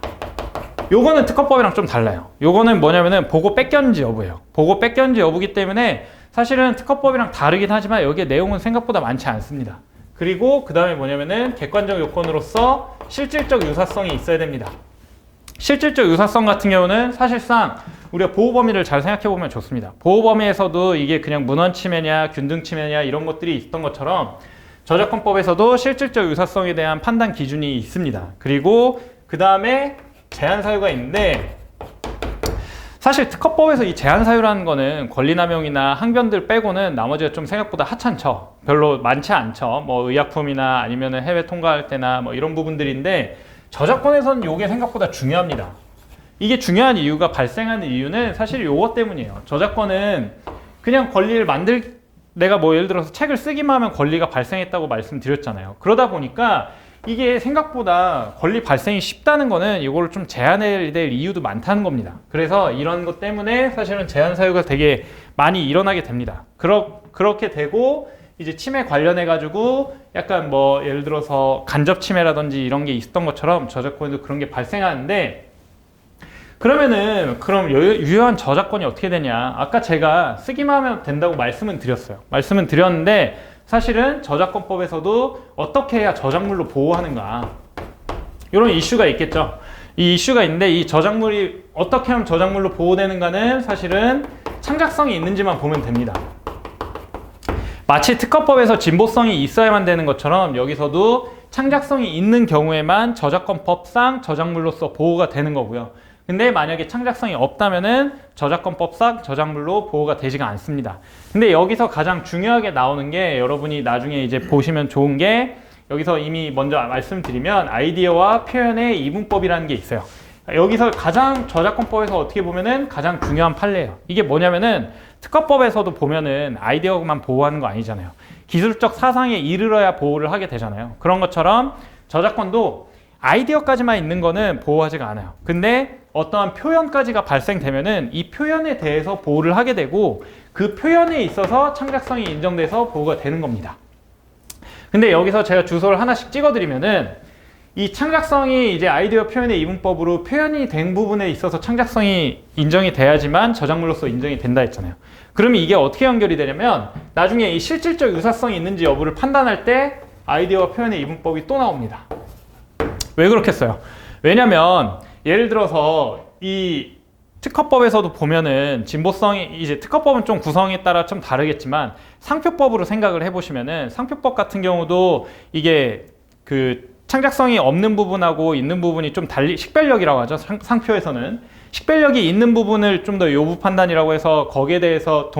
요거는 특허법이랑 좀 달라요. 요거는 뭐냐면은 보고 뺏겼는지 여부예요. 보고 뺏겼는지 여부기 때문에 사실은 특허법이랑 다르긴 하지만 여기에 내용은 생각보다 많지 않습니다. 그리고 그 다음에 뭐냐면은 객관적 요건으로서 실질적 유사성이 있어야 됩니다. 실질적 유사성 같은 경우는 사실상 우리가 보호 범위를 잘 생각해 보면 좋습니다. 보호 범위에서도 이게 그냥 문헌 침해냐 균등 침해냐 이런 것들이 있었던 것처럼 저작권법에서도 실질적 유사성에 대한 판단 기준이 있습니다. 그리고 그 다음에 제한 사유가 있는데, 사실 특허법에서 이 제한 사유라는 거는 권리남용이나 항변들 빼고는 나머지가 좀 생각보다 하찮죠. 별로 많지 않죠. 뭐 의약품이나 아니면 해외 통과할 때나 뭐 이런 부분들인데, 저작권에서는 이게 생각보다 중요합니다. 이게 중요한 이유가, 발생하는 이유는 사실 요거 때문이에요. 저작권은 그냥 권리를 내가 뭐 예를 들어서 책을 쓰기만 하면 권리가 발생했다고 말씀드렸잖아요. 그러다 보니까 이게 생각보다 권리 발생이 쉽다는 거는 이거를 좀 제한해야 될 이유도 많다는 겁니다. 그래서 이런 것 때문에 사실은 제한 사유가 되게 많이 일어나게 됩니다. 그렇게 되고, 이제 침해 관련해 가지고 약간 뭐 예를 들어서 간접 침해라든지 이런 게 있었던 것처럼 저작권에도 그런 게 발생하는데, 그러면은 그럼 유효한 저작권이 어떻게 되냐? 아까 제가 쓰기만 하면 된다고 말씀은 드렸는데 사실은 저작권법에서도 어떻게 해야 저작물로 보호하는가, 이런 이슈가 있겠죠. 이 이슈가 있는데, 이 저작물이 어떻게 하면 저작물로 보호되는가는 사실은 창작성이 있는지만 보면 됩니다. 마치 특허법에서 진보성이 있어야만 되는 것처럼 여기서도 창작성이 있는 경우에만 저작권법상 저작물로서 보호가 되는 거고요. 근데 만약에 창작성이 없다면은 저작권법상 저작물로 보호가 되지가 않습니다. 근데 여기서 가장 중요하게 나오는 게, 여러분이 나중에 이제 보시면 좋은 게, 여기서 이미 먼저 말씀드리면 아이디어와 표현의 이분법이라는 게 있어요. 여기서 가장 저작권법에서 어떻게 보면은 가장 중요한 판례예요. 이게 뭐냐면은 특허법에서도 보면은 아이디어만 보호하는 거 아니잖아요. 기술적 사상에 이르러야 보호를 하게 되잖아요. 그런 것처럼 저작권도 아이디어까지만 있는 거는 보호하지가 않아요. 근데 어떠한 표현까지가 발생되면은 이 표현에 대해서 보호를 하게 되고, 그 표현에 있어서 창작성이 인정돼서 보호가 되는 겁니다. 근데 여기서 제가 주소를 하나씩 찍어드리면은, 이 창작성이 이제 아이디어 표현의 이분법으로 표현이 된 부분에 있어서 창작성이 인정이 돼야지만 저작물로서 인정이 된다 했잖아요. 그러면 이게 어떻게 연결이 되냐면, 나중에 이 실질적 유사성이 있는지 여부를 판단할 때 아이디어와 표현의 이분법이 또 나옵니다. 왜 그렇겠어요? 왜냐면 예를 들어서 이 특허법에서도 보면은 진보성이, 이제 특허법은 좀 구성에 따라 좀 다르겠지만 상표법으로 생각을 해보시면은, 상표법 같은 경우도 이게 그 창작성이 없는 부분하고 있는 부분이 좀 달리, 식별력이라고 하죠. 상표에서는 식별력이 있는 부분을 좀 더 요부 판단이라고 해서 거기에 대해서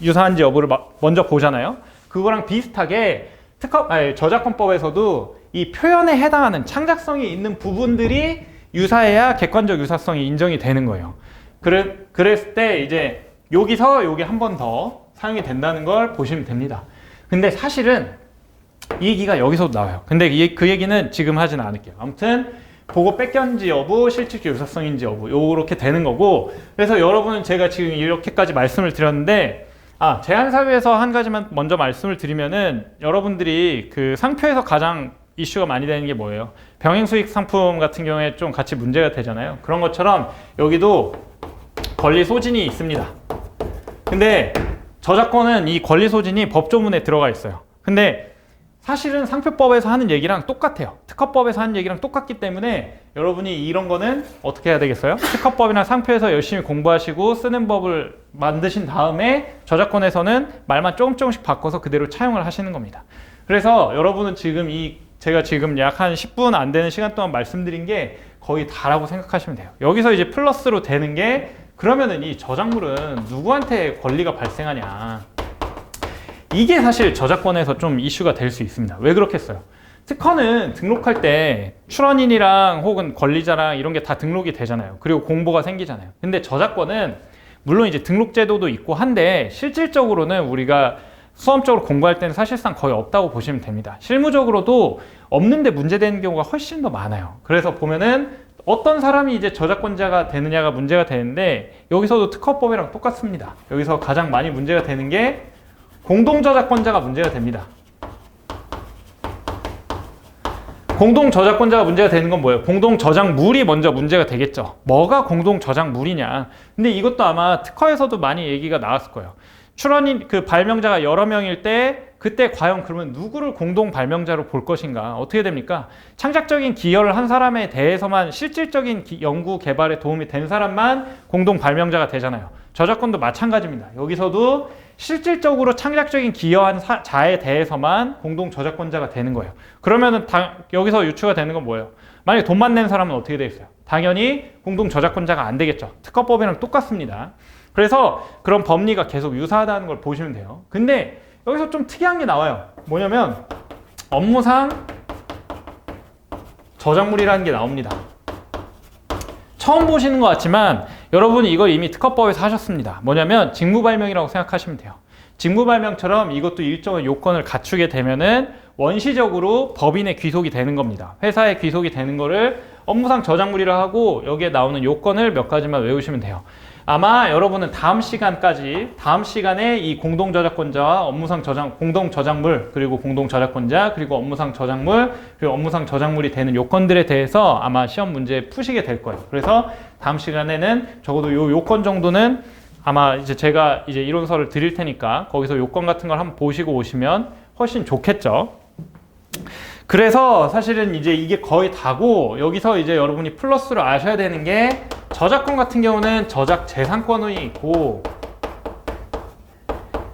유사한지 여부를 먼저 보잖아요. 그거랑 비슷하게 저작권법에서도 이 표현에 해당하는 창작성이 있는 부분들이 유사해야 객관적 유사성이 인정이 되는 거예요. 그랬을 때 이제 여기서 요게 한 번 더 사용이 된다는 걸 보시면 됩니다. 근데 사실은 이 얘기가 여기서도 나와요. 근데 그 얘기는 지금 하지는 않을게요. 아무튼 보고 뺏겼는지 여부, 실질적 유사성인지 여부, 요렇게 되는 거고, 그래서 여러분은 제가 지금 이렇게까지 말씀을 드렸는데, 제한사유에서 한 가지만 먼저 말씀을 드리면은, 여러분들이 그 상표에서 가장 이슈가 많이 되는 게 뭐예요? 병행수익 상품 같은 경우에 좀 같이 문제가 되잖아요. 그런 것처럼 여기도 권리 소진이 있습니다. 근데 저작권은 이 권리 소진이 법조문에 들어가 있어요. 근데 사실은 상표법에서 하는 얘기랑 똑같아요. 특허법에서 하는 얘기랑 똑같기 때문에 여러분이 이런 거는 어떻게 해야 되겠어요? 특허법이나 상표에서 열심히 공부하시고 쓰는 법을 만드신 다음에 저작권에서는 말만 조금씩 바꿔서 그대로 차용을 하시는 겁니다. 그래서 여러분은 지금 제가 지금 약 한 10분 안 되는 시간 동안 말씀드린 게 거의 다라고 생각하시면 돼요. 여기서 이제 플러스로 되는 게, 그러면은 이 저작물은 누구한테 권리가 발생하냐, 이게 사실 저작권에서 좀 이슈가 될 수 있습니다. 왜 그렇겠어요? 특허는 등록할 때 출원인이랑 혹은 권리자랑 이런 게 다 등록이 되잖아요. 그리고 공보가 생기잖아요. 근데 저작권은 물론 이제 등록 제도도 있고 한데, 실질적으로는 우리가 수험적으로 공부할 때는 사실상 거의 없다고 보시면 됩니다. 실무적으로도 없는데 문제되는 경우가 훨씬 더 많아요. 그래서 보면은 어떤 사람이 이제 저작권자가 되느냐가 문제가 되는데, 여기서도 특허법이랑 똑같습니다. 여기서 가장 많이 문제가 되는 게 공동저작권자가 문제가 됩니다. 공동저작권자가 문제가 되는 건 뭐예요? 공동저작물이 먼저 문제가 되겠죠. 뭐가 공동저작물이냐. 근데 이것도 아마 특허에서도 많이 얘기가 나왔을 거예요. 출원인, 그 발명자가 여러 명일 때, 그때 과연 그러면 누구를 공동 발명자로 볼 것인가? 어떻게 됩니까? 창작적인 기여를 한 사람에 대해서만, 실질적인 연구 개발에 도움이 된 사람만 공동 발명자가 되잖아요. 저작권도 마찬가지입니다. 여기서도 실질적으로 창작적인 기여한 자에 대해서만 공동 저작권자가 되는 거예요. 그러면은 여기서 유추가 되는 건 뭐예요? 만약에 돈만 낸 사람은 어떻게 돼 있어요? 당연히 공동 저작권자가 안 되겠죠. 특허법이랑 똑같습니다. 그래서 그런 법리가 계속 유사하다는 걸 보시면 돼요. 근데 여기서 좀 특이한 게 나와요. 뭐냐면 업무상 저작물이라는 게 나옵니다. 처음 보시는 것 같지만 여러분이 이걸 이미 특허법에서 하셨습니다. 뭐냐면 직무발명이라고 생각하시면 돼요. 직무발명처럼 이것도 일정한 요건을 갖추게 되면은 원시적으로 법인의 귀속이 되는 겁니다. 회사의 귀속이 되는 거를 업무상 저작물이라 하고, 여기에 나오는 요건을 몇 가지만 외우시면 돼요. 아마 여러분은 다음 시간에 이 공동 저작권자와 업무상 공동 저작물, 그리고 공동 저작권자, 그리고 업무상 저작물, 그리고 업무상 저작물이 되는 요건들에 대해서 아마 시험 문제 푸시게 될 거예요. 그래서 다음 시간에는 적어도 요 요건 정도는 아마 이제 제가 이제 이론서를 드릴 테니까 거기서 요건 같은 걸 한번 보시고 오시면 훨씬 좋겠죠. 그래서 사실은 이제 이게 거의 다고, 여기서 이제 여러분이 플러스로 아셔야 되는 게, 저작권 같은 경우는 저작 재산권이 있고,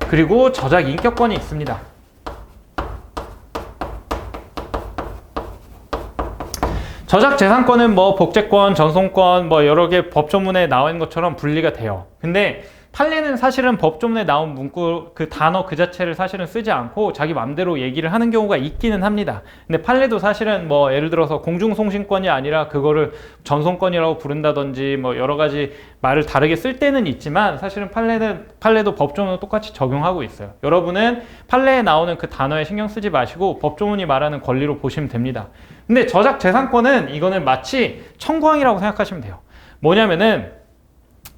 그리고 저작 인격권이 있습니다. 저작 재산권은 뭐 복제권, 전송권, 뭐 여러 개 법조문에 나와 있는 것처럼 분리가 돼요. 근데 판례는 사실은 법조문에 나온 문구, 그 단어 그 자체를 사실은 쓰지 않고 자기 맘대로 얘기를 하는 경우가 있기는 합니다. 근데 판례도 사실은 뭐 예를 들어서 공중송신권이 아니라 그거를 전송권이라고 부른다든지 뭐 여러 가지 말을 다르게 쓸 때는 있지만, 사실은 판례도 법조문을 똑같이 적용하고 있어요. 여러분은 판례에 나오는 그 단어에 신경 쓰지 마시고 법조문이 말하는 권리로 보시면 됩니다. 근데 저작 재산권은 이거는 마치 청구항이라고 생각하시면 돼요. 뭐냐면은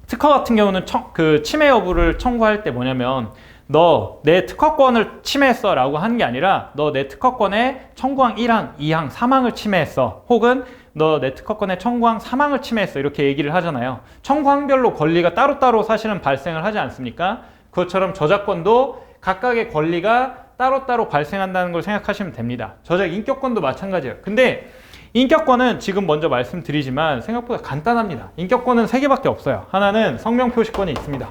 특허 같은 경우는 그 침해 여부를 청구할 때 뭐냐면, 너 내 특허권을 침해했어 라고 하는 게 아니라, 너 내 특허권에 청구항 1항, 2항, 3항을 침해했어, 혹은 너 내 특허권에 청구항 3항을 침해했어, 이렇게 얘기를 하잖아요. 청구항별로 권리가 따로따로 사실은 발생을 하지 않습니까? 그것처럼 저작권도 각각의 권리가 따로따로 발생한다는 걸 생각하시면 됩니다. 저작 인격권도 마찬가지예요. 근데 인격권은 지금 먼저 말씀드리지만 생각보다 간단합니다. 인격권은 3개밖에 없어요. 하나는 성명표시권이 있습니다.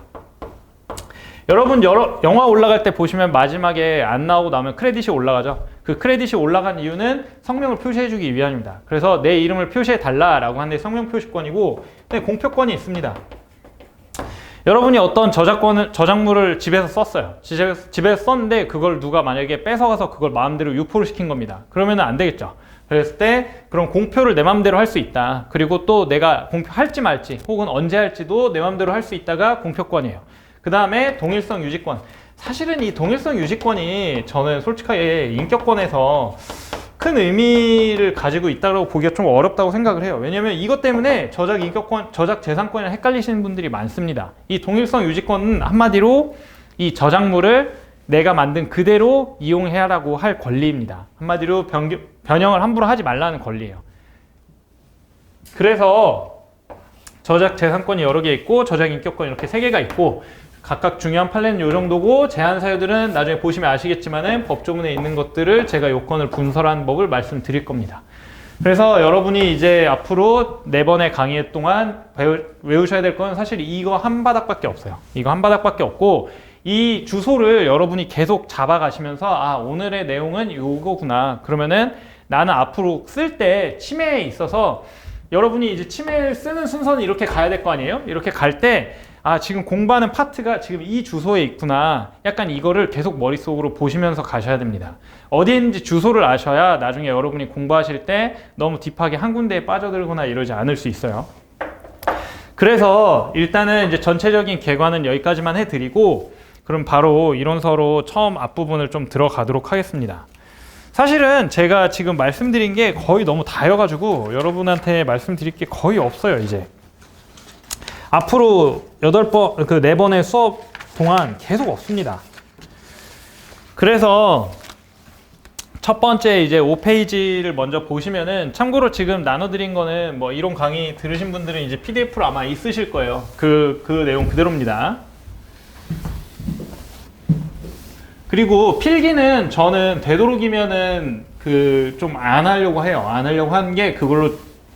여러분 영화 올라갈 때 보시면 마지막에 안 나오고 나면 크레딧이 올라가죠. 그 크레딧이 올라간 이유는 성명을 표시해주기 위함입니다. 그래서 내 이름을 표시해달라라고 하는데 성명표시권이고, 근데 공표권이 있습니다. 여러분이 어떤 저작물을 집에서 썼어요. 집에서 썼는데 그걸 누가 만약에 뺏어가서 그걸 마음대로 유포를 시킨 겁니다. 그러면 안 되겠죠. 그랬을 때 그럼 공표를 내 맘대로 할 수 있다. 그리고 또 내가 공표할지 말지 혹은 언제 할지도 내 맘대로 할 수 있다가 공표권이에요. 그 다음에 동일성 유지권. 사실은 이 동일성 유지권이 저는 솔직하게 인격권에서 큰 의미를 가지고 있다고 보기가 좀 어렵다고 생각을 해요. 왜냐면 이것 때문에 저작 인격권, 저작 재산권이랑 헷갈리시는 분들이 많습니다. 이 동일성 유지권은 한마디로 이 저작물을 내가 만든 그대로 이용해라고 할 권리입니다. 한마디로 변형을 함부로 하지 말라는 권리예요. 그래서 저작 재산권이 여러 개 있고 저작 인격권 이렇게 3개가 있고, 각각 중요한 판례는 이 정도고, 제한 사유들은 나중에 보시면 아시겠지만은 법조문에 있는 것들을 제가 요건을 분설하는 법을 말씀드릴 겁니다. 그래서 여러분이 이제 앞으로 4번의 강의 동안 외우셔야 될 건 사실 이거 한 바닥밖에 없어요. 이거 한 바닥밖에 없고, 이 주소를 여러분이 계속 잡아가시면서 아, 오늘의 내용은 이거구나. 그러면은 나는 앞으로 쓸 때 침해에 있어서 여러분이 이제 침해를 쓰는 순서는 이렇게 가야 될 거 아니에요? 이렇게 갈 때 아, 지금 공부하는 파트가 지금 이 주소에 있구나. 약간 이거를 계속 머릿속으로 보시면서 가셔야 됩니다. 어디에 있는지 주소를 아셔야 나중에 여러분이 공부하실 때 너무 딥하게 한 군데에 빠져들거나 이러지 않을 수 있어요. 그래서 일단은 이제 전체적인 개관은 여기까지만 해드리고, 그럼 바로 이론서로 처음 앞부분을 좀 들어가도록 하겠습니다. 사실은 제가 지금 말씀드린 게 거의 너무 다여가지고 여러분한테 말씀드릴 게 거의 없어요. 이제 앞으로 4번의 수업 동안 계속 없습니다. 그래서 첫 번째 이제 5페이지를 먼저 보시면은, 참고로 지금 나눠드린 거는 뭐 이론 강의 들으신 분들은 이제 PDF로 아마 있으실 거예요. 그 내용 그대로입니다. 그리고 필기는 저는 되도록이면은 좀 안 하려고 해요. 안 하려고 하는 게, 그걸로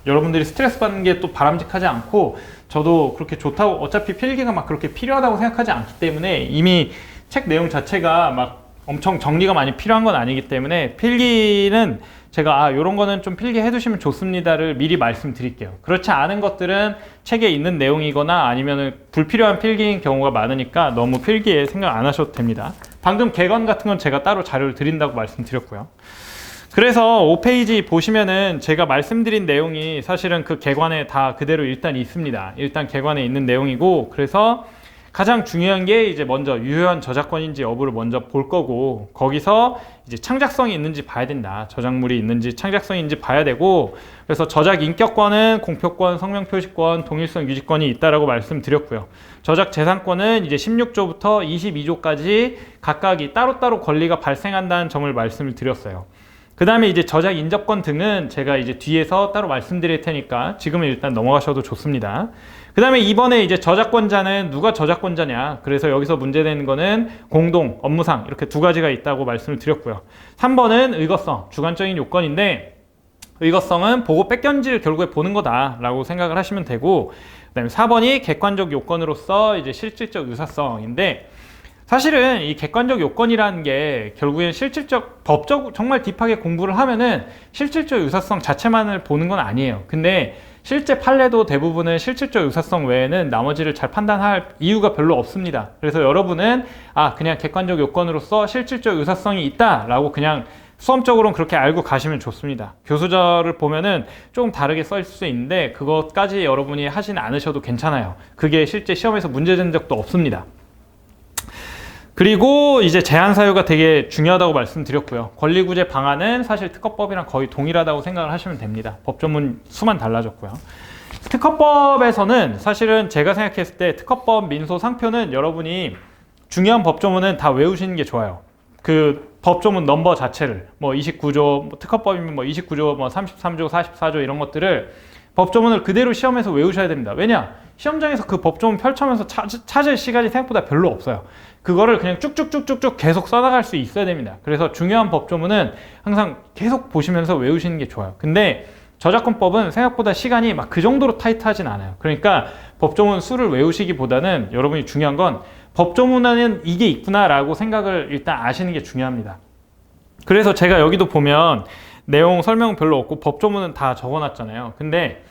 여러분들이 스트레스 받는 게 또 바람직하지 않고, 저도 그렇게 좋다고, 어차피 필기가 막 그렇게 필요하다고 생각하지 않기 때문에, 이미 책 내용 자체가 막 엄청 정리가 많이 필요한 건 아니기 때문에 필기는 제가 요런 거는 좀 필기해 두시면 좋습니다를 미리 말씀드릴게요. 그렇지 않은 것들은 책에 있는 내용이거나 아니면은 불필요한 필기인 경우가 많으니까 너무 필기에 생각 안 하셔도 됩니다. 방금 개관 같은 건 제가 따로 자료를 드린다고 말씀드렸고요. 그래서 5페이지 보시면은 제가 말씀드린 내용이 사실은 그 개관에 다 그대로 일단 있습니다. 일단 개관에 있는 내용이고, 그래서 가장 중요한 게 이제 먼저 유효한 저작권인지 여부를 먼저 볼 거고, 거기서 이제 창작성이 있는지 봐야 된다. 저작물이 있는지 창작성이 있는지 봐야 되고, 그래서 저작 인격권은 공표권, 성명표시권, 동일성 유지권이 있다라고 말씀드렸고요. 저작 재산권은 이제 16조부터 22조까지 각각이 따로따로 권리가 발생한다는 점을 말씀을 드렸어요. 그 다음에 이제 저작 인접권 등은 제가 이제 뒤에서 따로 말씀드릴 테니까 지금은 일단 넘어가셔도 좋습니다. 그 다음에 이번에 이제 저작권자는 누가 저작권자냐. 그래서 여기서 문제되는 거는 공동, 업무상 이렇게 두 가지가 있다고 말씀을 드렸고요. 3번은 의거성, 주관적인 요건인데, 의거성은 보고 뺏겼는지를 결국에 보는 거다라고 생각을 하시면 되고, 그 다음에 4번이 객관적 요건으로서 이제 실질적 유사성인데, 사실은 이 객관적 요건이라는 게 결국엔 실질적, 법적 정말 딥하게 공부를 하면은 실질적 유사성 자체만을 보는 건 아니에요. 근데 실제 판례도 대부분은 실질적 유사성 외에는 나머지를 잘 판단할 이유가 별로 없습니다. 그래서 여러분은 그냥 객관적 요건으로서 실질적 유사성이 있다라고 그냥 수험적으로는 그렇게 알고 가시면 좋습니다. 교수자를 보면은 조금 다르게 써 있을 수 있는데 그것까지 여러분이 하진 않으셔도 괜찮아요. 그게 실제 시험에서 문제된 적도 없습니다. 그리고 이제 제한 사유가 되게 중요하다고 말씀드렸고요. 권리구제 방안은 사실 특허법이랑 거의 동일하다고 생각을 하시면 됩니다. 법조문 수만 달라졌고요. 특허법에서는 사실은 제가 생각했을 때 특허법, 민소, 상표는 여러분이 중요한 법조문은 다 외우시는 게 좋아요. 그 법조문 넘버 자체를 뭐 29조, 특허법이면 뭐 29조, 뭐 33조, 44조 이런 것들을 법조문을 그대로 시험에서 외우셔야 됩니다. 왜냐? 시험장에서 그 법조문 펼쳐면서 찾을 시간이 생각보다 별로 없어요. 그거를 그냥 쭉쭉쭉쭉쭉 계속 써나갈 수 있어야 됩니다. 그래서 중요한 법조문은 항상 계속 보시면서 외우시는 게 좋아요. 근데 저작권법은 생각보다 시간이 막 그 정도로 타이트하진 않아요. 그러니까 법조문 수를 외우시기보다는 여러분이 중요한 건 법조문에는 이게 있구나 라고 생각을 일단 아시는 게 중요합니다. 그래서 제가 여기도 보면 내용 설명 별로 없고 법조문은 다 적어놨잖아요. 근데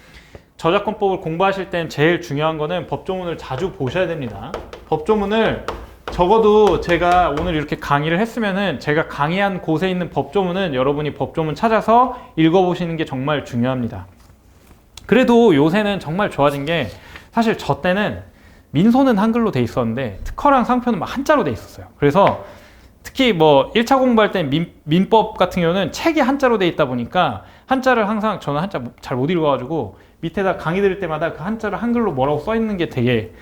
저작권법을 공부하실 땐 제일 중요한 거는 법조문을 자주 보셔야 됩니다. 법조문을 적어도 제가 오늘 이렇게 강의를 했으면은 제가 강의한 곳에 있는 법조문은 여러분이 법조문 찾아서 읽어보시는 게 정말 중요합니다. 그래도 요새는 정말 좋아진 게, 사실 저 때는 민소는 한글로 돼 있었는데 특허랑 상표는 막 한자로 돼 있었어요. 그래서 특히 뭐 1차 공부할 때 민법 같은 경우는 책이 한자로 돼 있다 보니까 한자를 항상, 저는 한자 잘 못 읽어가지고 밑에다 강의 들을 때마다 그 한자를 한글로 뭐라고 써 있는 게 되게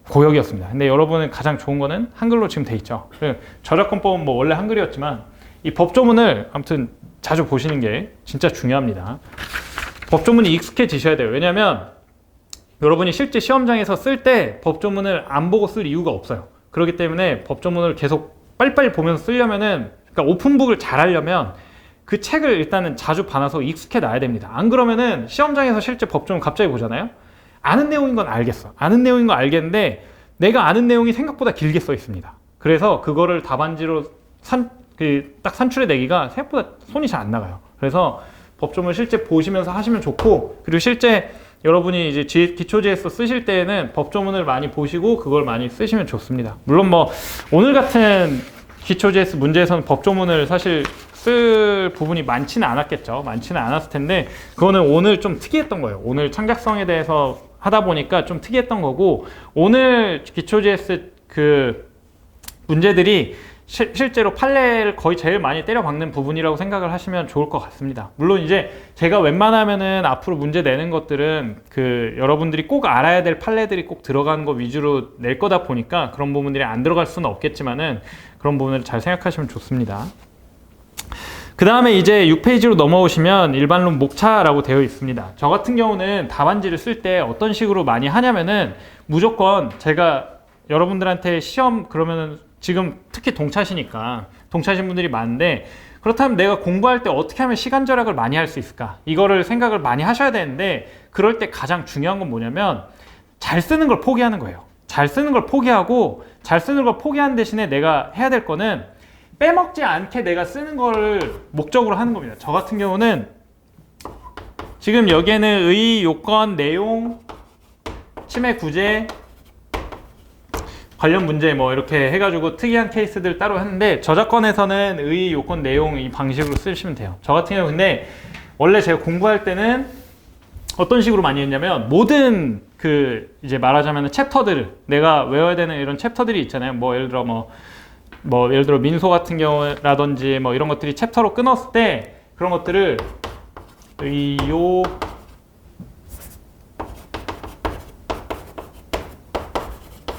고역이었습니다. 근데 여러분은 가장 좋은 거는 한글로 지금 돼 있죠. 저작권법은 뭐 원래 한글이었지만 이 법조문을 아무튼 자주 보시는 게 진짜 중요합니다. 법조문이 익숙해지셔야 돼요. 왜냐하면 여러분이 실제 시험장에서 쓸 때 법조문을 안 보고 쓸 이유가 없어요. 그렇기 때문에 법조문을 계속 빨리빨리 보면서 쓰려면은, 그러니까 오픈북을 잘 하려면 그 책을 일단은 자주 봐놔서 익숙해 놔야 됩니다. 안 그러면은 시험장에서 실제 법조문 갑자기 보잖아요. 아는 내용인 건 알겠어. 아는 내용인 건 알겠는데 내가 아는 내용이 생각보다 길게 써 있습니다. 그래서 그거를 답안지로 딱 산출해내기가 생각보다 손이 잘 안 나가요. 그래서 법조문 실제 보시면서 하시면 좋고, 그리고 실제 여러분이 이제 기초지에서 쓰실 때에는 법조문을 많이 보시고 그걸 많이 쓰시면 좋습니다. 물론 뭐 오늘 같은 기초지에서 문제에서는 법조문을 사실 쓸 부분이 많지는 않았겠죠. 많지는 않았을 텐데 그거는 오늘 좀 특이했던 거예요. 오늘 창작성에 대해서 하다 보니까 좀 특이했던 거고, 오늘 기초GS 그 문제들이 실제로 판례를 거의 제일 많이 때려박는 부분이라고 생각을 하시면 좋을 것 같습니다. 물론 이제 제가 웬만하면은 앞으로 문제 내는 것들은 그 여러분들이 꼭 알아야 될 판례들이 꼭 들어가는 거 위주로 낼 거다 보니까 그런 부분들이 안 들어갈 수는 없겠지만은 그런 부분을 잘 생각하시면 좋습니다. 그 다음에 이제 6페이지로 넘어오시면 일반론 목차라고 되어 있습니다. 저 같은 경우는 답안지를 쓸 때 어떤 식으로 많이 하냐면은 무조건 제가 여러분들한테 시험, 그러면은 지금 특히 동차시니까 동차신 분들이 많은데, 그렇다면 내가 공부할 때 어떻게 하면 시간 절약을 많이 할 수 있을까? 이거를 생각을 많이 하셔야 되는데, 그럴 때 가장 중요한 건 뭐냐면 잘 쓰는 걸 포기하는 거예요. 잘 쓰는 걸 포기하고, 잘 쓰는 걸 포기하는 대신에 내가 해야 될 거는 빼먹지 않게 내가 쓰는 걸 목적으로 하는 겁니다. 저 같은 경우는 지금 여기에는 의, 요건, 내용, 침해 구제, 관련 문제 뭐 이렇게 해가지고 특이한 케이스들 따로 했는데, 저작권에서는 의, 요건, 내용 이 방식으로 쓰시면 돼요. 저 같은 경우 근데 원래 제가 공부할 때는 어떤 식으로 많이 했냐면 모든 그 이제 말하자면 챕터들을 내가 외워야 되는 이런 챕터들이 있잖아요. 뭐 예를 들어 민소 같은 경우라든지 뭐 이런 것들이 챕터로 끊었을 때 그런 것들을 의요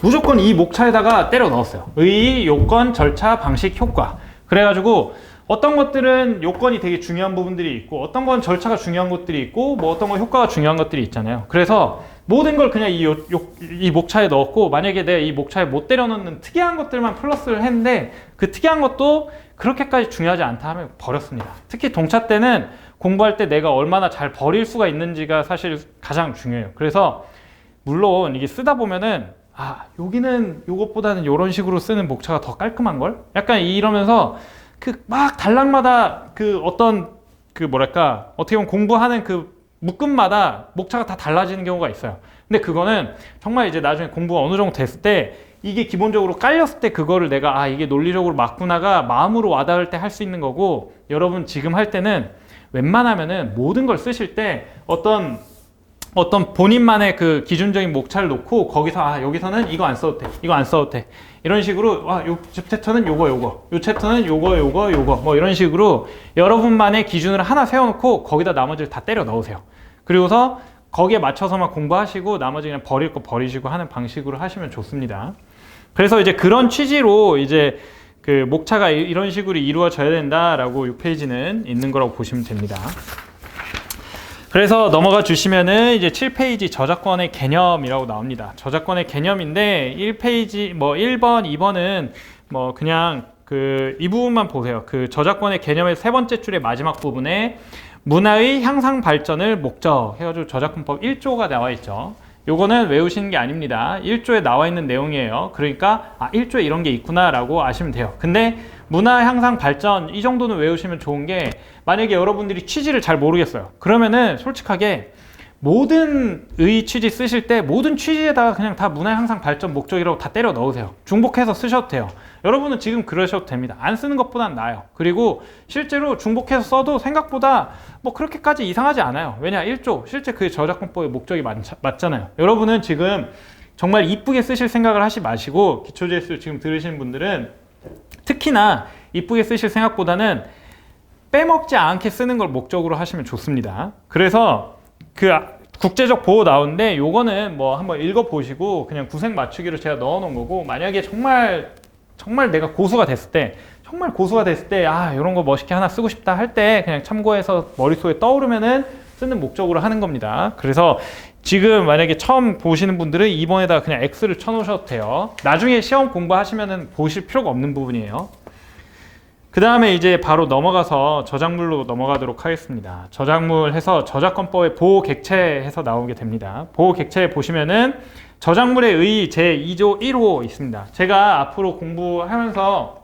무조건 이 목차에다가 때려 넣었어요. 의, 요건, 절차, 방식, 효과. 그래가지고 어떤 것들은 요건이 되게 중요한 부분들이 있고 어떤 건 절차가 중요한 것들이 있고 뭐 어떤 건 효과가 중요한 것들이 있잖아요. 그래서 모든 걸 그냥 이 목차에 넣었고 만약에 내가 이 목차에 못 때려 넣는 특이한 것들만 플러스를 했는데 그 특이한 것도 그렇게까지 중요하지 않다 하면 버렸습니다. 특히 동차 때는 공부할 때 내가 얼마나 잘 버릴 수가 있는지가 사실 가장 중요해요. 그래서 물론 이게 쓰다 보면은 여기는 요것보다는 이런 식으로 쓰는 목차가 더 깔끔한 걸? 약간 이러면서 그 막 단락마다 그 어떤 그 뭐랄까 어떻게 보면 공부하는 그 묶음마다 목차가 다 달라지는 경우가 있어요. 근데 그거는 정말 이제 나중에 공부가 어느 정도 됐을 때 이게 기본적으로 깔렸을 때 그거를 내가 이게 논리적으로 맞구나가 마음으로 와닿을 때 할 수 있는 거고 여러분 지금 할 때는 웬만하면은 모든 걸 쓰실 때 어떤 본인만의 그 기준적인 목차를 놓고 거기서 여기서는 이거 안 써도 돼 이거 안 써도 돼 이런 식으로 요 챕터는 요거 요 챕터는 요거 뭐 이런 식으로 여러분만의 기준을 하나 세워놓고 거기다 나머지를 다 때려 넣으세요. 그리고서 거기에 맞춰서만 공부하시고 나머지 그냥 버릴 거 버리시고 하는 방식으로 하시면 좋습니다. 그래서 이제 그런 취지로 이제 그 목차가 이런 식으로 이루어져야 된다라고 6페이지는 있는 거라고 보시면 됩니다. 그래서 넘어가 주시면은 이제 7페이지 저작권의 개념이라고 나옵니다. 저작권의 개념인데 1페이지 뭐 1번, 2번은 뭐 그냥 그 이 부분만 보세요. 그 저작권의 개념의 세 번째 줄의 마지막 부분에 문화의 향상 발전을 목적 해가지고 저작권법 1조가 나와 있죠. 요거는 외우시는 게 아닙니다. 1조에 나와 있는 내용이에요. 그러니까 1조에 이런 게 있구나 라고 아시면 돼요. 근데 문화 향상 발전 이 정도는 외우시면 좋은 게 만약에 여러분들이 취지를 잘 모르겠어요. 그러면은 솔직하게 모든 의 취지 쓰실 때 모든 취지에다가 그냥 다 문화 향상 발전 목적이라고 다 때려 넣으세요. 중복해서 쓰셔도 돼요. 여러분은 지금 그러셔도 됩니다. 안 쓰는 것보단 나아요. 그리고 실제로 중복해서 써도 생각보다 뭐 그렇게까지 이상하지 않아요. 왜냐 1조 실제 그 저작권법의 목적이 맞잖아요. 여러분은 지금 정말 이쁘게 쓰실 생각을 하지 마시고 기초재수 지금 들으시는 분들은 특히나 이쁘게 쓰실 생각보다는 빼먹지 않게 쓰는 걸 목적으로 하시면 좋습니다. 그래서 그 국제적 보호 나오는데 요거는 뭐 한번 읽어보시고 그냥 구색 맞추기로 제가 넣어놓은 거고 만약에 정말 내가 고수가 됐을 때 이런 거 멋있게 하나 쓰고 싶다 할 때 그냥 참고해서 머릿속에 떠오르면은 쓰는 목적으로 하는 겁니다. 그래서 지금 만약에 처음 보시는 분들은 2번에다가 그냥 X를 쳐놓으셔도 돼요. 나중에 시험 공부하시면은 보실 필요가 없는 부분이에요. 그 다음에 이제 바로 넘어가서 저작물로 넘어가도록 하겠습니다. 저작물 해서 저작권법의 보호 객체 해서 나오게 됩니다. 보호 객체 보시면은 저작물의 의 제2조 1호 있습니다. 제가 앞으로 공부하면서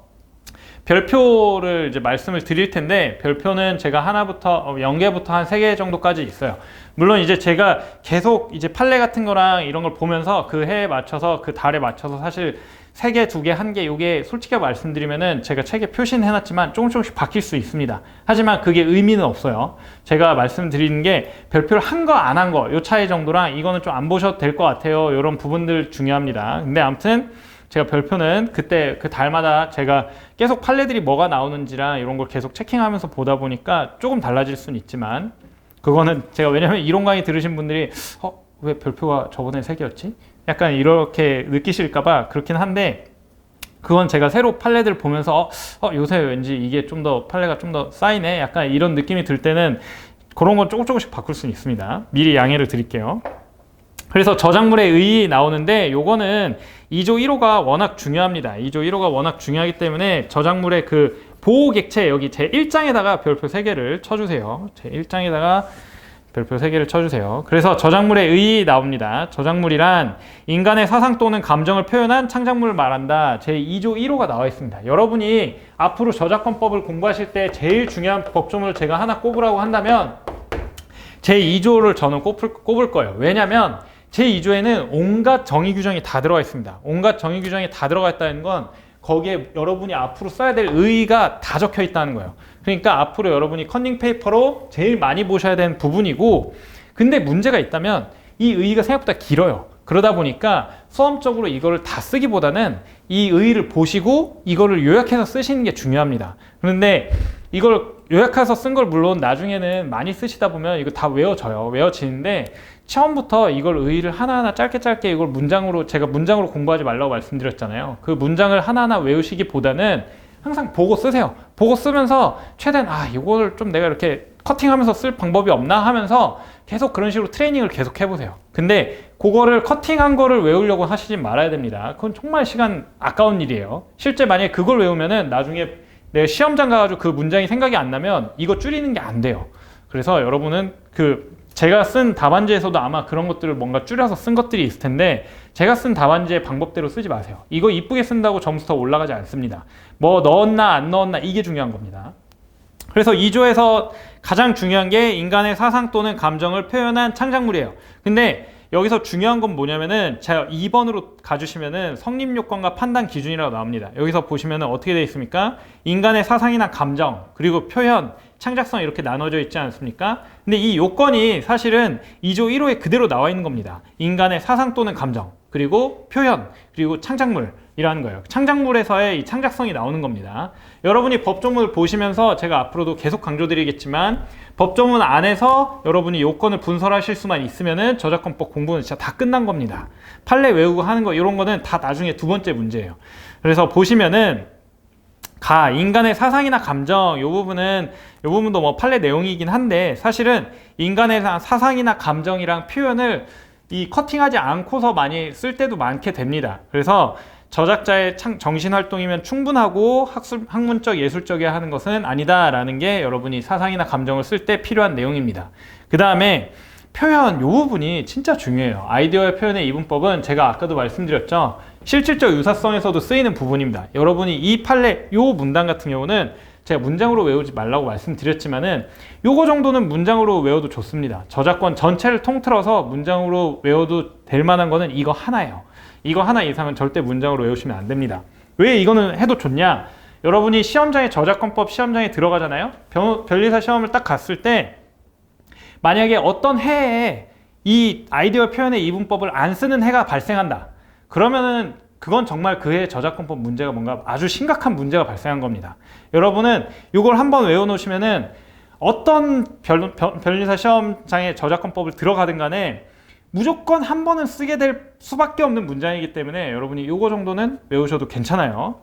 별표를 이제 말씀을 드릴 텐데 별표는 제가 하나부터 0개부터 한 3개 정도까지 있어요. 물론 이제 제가 계속 이제 판례 같은 거랑 이런 걸 보면서 그 해에 맞춰서 그 달에 맞춰서 사실 3개, 2개, 1개 요게 솔직히 말씀드리면은 제가 책에 표시는 해놨지만 조금씩 바뀔 수 있습니다. 하지만 그게 의미는 없어요. 제가 말씀드리는 게 별표를 한 거 안 한 거 요 차이 정도랑 이거는 좀 안 보셔도 될 것 같아요. 이런 부분들 중요합니다. 근데 아무튼 제가 별표는 그때 그 달마다 제가 계속 판례들이 뭐가 나오는지랑 이런 걸 계속 체킹하면서 보다 보니까 조금 달라질 수는 있지만 그거는 제가 왜냐면 이론 강의 들으신 분들이 왜 별표가 저번에 3개였지? 약간 이렇게 느끼실까봐 그렇긴 한데 그건 제가 새로 판례들 보면서 요새 왠지 이게 좀 더 판례가 좀 더 쌓이네 약간 이런 느낌이 들 때는 그런 건 조금씩 바꿀 수는 있습니다. 미리 양해를 드릴게요. 그래서 저작물의 의의 나오는데 요거는 2조 1호가 워낙 중요합니다. 2조 1호가 워낙 중요하기 때문에 저작물의 그 보호 객체 여기 제1장에다가 별표 3개를 쳐주세요. 제1장에다가 별표 3개를 쳐주세요. 그래서 저작물의 의의 나옵니다. 저작물이란 인간의 사상 또는 감정을 표현한 창작물을 말한다. 제2조 1호가 나와 있습니다. 여러분이 앞으로 저작권법을 공부하실 때 제일 중요한 법조문을 제가 하나 꼽으라고 한다면 제2조를 저는 꼽을 거예요. 왜냐하면 제2조에는 온갖 정의 규정이 다 들어가 있습니다. 온갖 정의 규정이 다 들어가 있다는 건 거기에 여러분이 앞으로 써야 될 의의가 다 적혀 있다는 거예요. 그러니까 앞으로 여러분이 컨닝 페이퍼로 제일 많이 보셔야 되는 부분이고 근데 문제가 있다면 이 의의가 생각보다 길어요. 그러다 보니까 수험적으로 이거를 다 쓰기보다는 이 의의를 보시고 이거를 요약해서 쓰시는 게 중요합니다. 그런데 이걸 요약해서 쓴 걸 물론 나중에는 많이 쓰시다 보면 이거 다 외워져요. 외워지는데 처음부터 이걸 의의를 하나하나 짧게 이걸 문장으로, 제가 문장으로 공부하지 말라고 말씀드렸잖아요. 그 문장을 하나하나 외우시기보다는 항상 보고 쓰세요. 보고 쓰면서 최대한 이거를 좀 내가 이렇게 커팅하면서 쓸 방법이 없나 하면서 계속 그런 식으로 트레이닝을 계속 해보세요. 근데 그거를 커팅한 거를 외우려고 하시지 말아야 됩니다. 그건 정말 시간 아까운 일이에요. 실제 만약에 그걸 외우면은 나중에 내가 시험장 가가지고 그 문장이 생각이 안 나면 이거 줄이는 게 안 돼요. 그래서 여러분은 제가 쓴 답안지에서도 아마 그런 것들을 뭔가 줄여서 쓴 것들이 있을 텐데 제가 쓴 답안지의 방법대로 쓰지 마세요. 이거 이쁘게 쓴다고 점수 더 올라가지 않습니다. 뭐 넣었나 안 넣었나 이게 중요한 겁니다. 그래서 2조에서 가장 중요한 게 인간의 사상 또는 감정을 표현한 창작물이에요. 근데 여기서 중요한 건 뭐냐면은 제가 2번으로 가주시면은 성립요건과 판단 기준이라고 나옵니다. 여기서 보시면은 어떻게 되어 있습니까? 인간의 사상이나 감정, 그리고 표현, 창작성 이렇게 나눠져 있지 않습니까? 근데 이 요건이 사실은 2조 1호에 그대로 나와 있는 겁니다. 인간의 사상 또는 감정, 그리고 표현, 그리고 창작물이라는 거예요. 창작물에서의 이 창작성이 나오는 겁니다. 여러분이 법조문을 보시면서 제가 앞으로도 계속 강조드리겠지만 법조문 안에서 여러분이 요건을 분설하실 수만 있으면은 저작권법 공부는 진짜 다 끝난 겁니다. 판례 외우고 하는 거 이런 거는 다 나중에 두 번째 문제예요. 그래서 보시면은 인간의 사상이나 감정 요 부분도 뭐 판례 내용이긴 한데 사실은 인간의 사상이나 감정이랑 표현을 이 커팅하지 않고서 많이 쓸 때도 많게 됩니다. 그래서 저작자의 정신활동이면 충분하고 학문적 예술적이어야 하는 것은 아니다라는 게 여러분이 사상이나 감정을 쓸 때 필요한 내용입니다. 그 다음에 표현 요 부분이 진짜 중요해요. 아이디어의 표현의 이분법은 제가 아까도 말씀드렸죠. 실질적 유사성에서도 쓰이는 부분입니다. 여러분이 이 판례 요 문단 같은 경우는 제가 문장으로 외우지 말라고 말씀드렸지만은 요거 정도는 문장으로 외워도 좋습니다. 저작권 전체를 통틀어서 문장으로 외워도 될 만한 거는 이거 하나예요. 이거 하나 이상은 절대 문장으로 외우시면 안 됩니다. 왜 이거는 해도 좋냐? 여러분이 시험장에 저작권법 시험장에 들어가잖아요. 변리사 시험을 딱 갔을 때 만약에 어떤 해에 이 아이디어 표현의 이분법을 안 쓰는 해가 발생한다. 그러면은 그건 정말 그 해의 저작권법 문제가 뭔가 아주 심각한 문제가 발생한 겁니다. 여러분은 이걸 한번 외워놓으시면은 어떤 변리사 시험장에 저작권법을 들어가든 간에 무조건 한 번은 쓰게 될 수밖에 없는 문장이기 때문에 여러분이 이거 정도는 외우셔도 괜찮아요.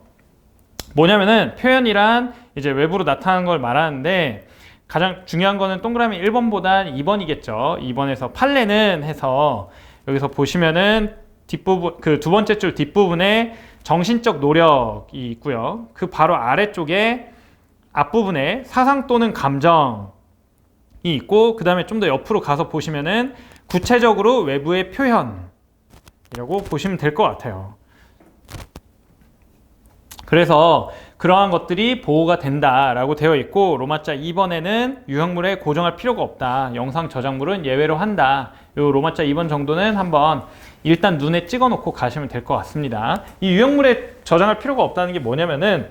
뭐냐면은 표현이란 이제 외부로 나타나는 걸 말하는데 가장 중요한 거는 동그라미 1번보단 2번이겠죠. 2번에서 판례는 해서 여기서 보시면은 뒷부분, 그 두 번째 줄 뒷부분에 정신적 노력이 있고요. 그 바로 아래쪽에 앞부분에 사상 또는 감정이 있고 그 다음에 좀 더 옆으로 가서 보시면은 구체적으로 외부의 표현이라고 보시면 될 것 같아요. 그래서 그러한 것들이 보호가 된다라고 되어 있고 로마자 2번에는 유형물에 고정할 필요가 없다. 영상 저작물은 예외로 한다. 요 로마자 2번 정도는 한번 일단 눈에 찍어 놓고 가시면 될 것 같습니다. 이 유형물에 저장할 필요가 없다는 게 뭐냐면은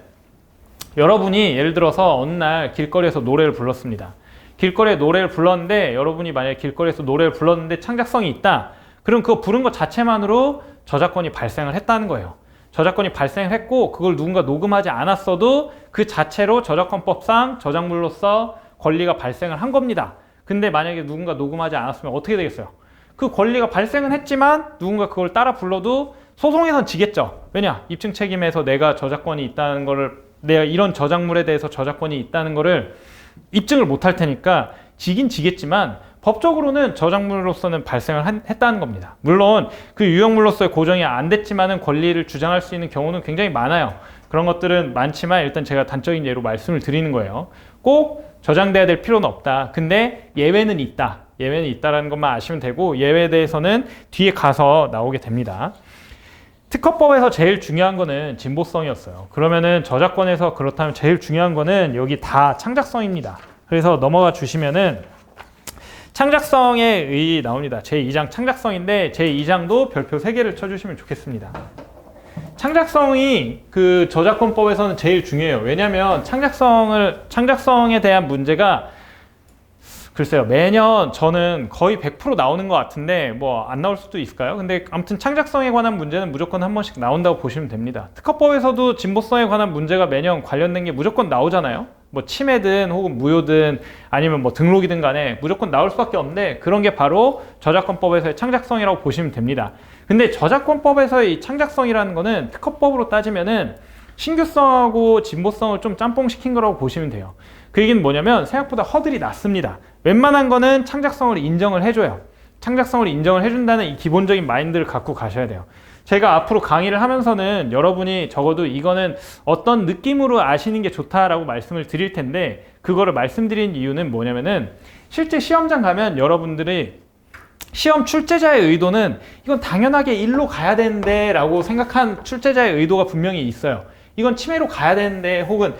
여러분이 예를 들어서 어느 날 길거리에서 노래를 불렀습니다. 길거리에 노래를 불렀는데 여러분이 만약에 길거리에서 노래를 불렀는데 창작성이 있다. 그럼 그거 부른 것 자체만으로 저작권이 발생을 했다는 거예요. 저작권이 발생을 했고 그걸 누군가 녹음하지 않았어도 그 자체로 저작권법상 저작물로서 권리가 발생을 한 겁니다. 근데 만약에 누군가 녹음하지 않았으면 어떻게 되겠어요? 그 권리가 발생은 했지만 누군가 그걸 따라 불러도 소송에선 지겠죠. 왜냐? 입증 책임에서 내가 저작권이 있다는 거를 내가 이런 저작물에 대해서 저작권이 있다는 거를 입증을 못할 테니까 지긴 지겠지만 법적으로는 저작물로서는 발생을 했다는 겁니다. 물론 그 유형물로서의 고정이 안 됐지만은 권리를 주장할 수 있는 경우는 굉장히 많아요. 그런 것들은 많지만 일단 제가 단적인 예로 말씀을 드리는 거예요. 꼭 저장돼야 될 필요는 없다. 근데 예외는 있다. 예외는 있다라는 것만 아시면 되고 예외에 대해서는 뒤에 가서 나오게 됩니다. 특허법에서 제일 중요한 거는 진보성이었어요. 그러면은 저작권에서 그렇다면 제일 중요한 거는 여기 다 창작성입니다. 그래서 넘어가 주시면은 창작성에 의의 나옵니다. 제2장 창작성인데 제2장도 별표 3개를 쳐주시면 좋겠습니다. 창작성이 그 저작권법에서는 제일 중요해요. 왜냐하면 창작성에 대한 문제가 글쎄요, 매년 저는 거의 100% 나오는 것 같은데 뭐 안 나올 수도 있을까요? 근데 아무튼 창작성에 관한 문제는 무조건 한 번씩 나온다고 보시면 됩니다. 특허법에서도 진보성에 관한 문제가 매년 관련된 게 무조건 나오잖아요. 뭐 침해든 혹은 무효든 아니면 뭐 등록이든 간에 무조건 나올 수밖에 없는데, 그런 게 바로 저작권법에서의 창작성이라고 보시면 됩니다. 근데 저작권법에서의 이 창작성이라는 거는 특허법으로 따지면은 신규성하고 진보성을 좀 짬뽕시킨 거라고 보시면 돼요. 그 얘기는 뭐냐면 생각보다 허들이 낮습니다. 웬만한 거는 창작성을 인정을 해줘요. 창작성을 인정을 해준다는 이 기본적인 마인드를 갖고 가셔야 돼요. 제가 앞으로 강의를 하면서는 여러분이 적어도 이거는 어떤 느낌으로 아시는 게 좋다라고 말씀을 드릴 텐데, 그거를 말씀드린 이유는 뭐냐면은 실제 시험장 가면 여러분들이 시험 출제자의 의도는 이건 당연하게 일로 가야 되는데 라고 생각한 출제자의 의도가 분명히 있어요. 이건 침해로 가야 되는데, 혹은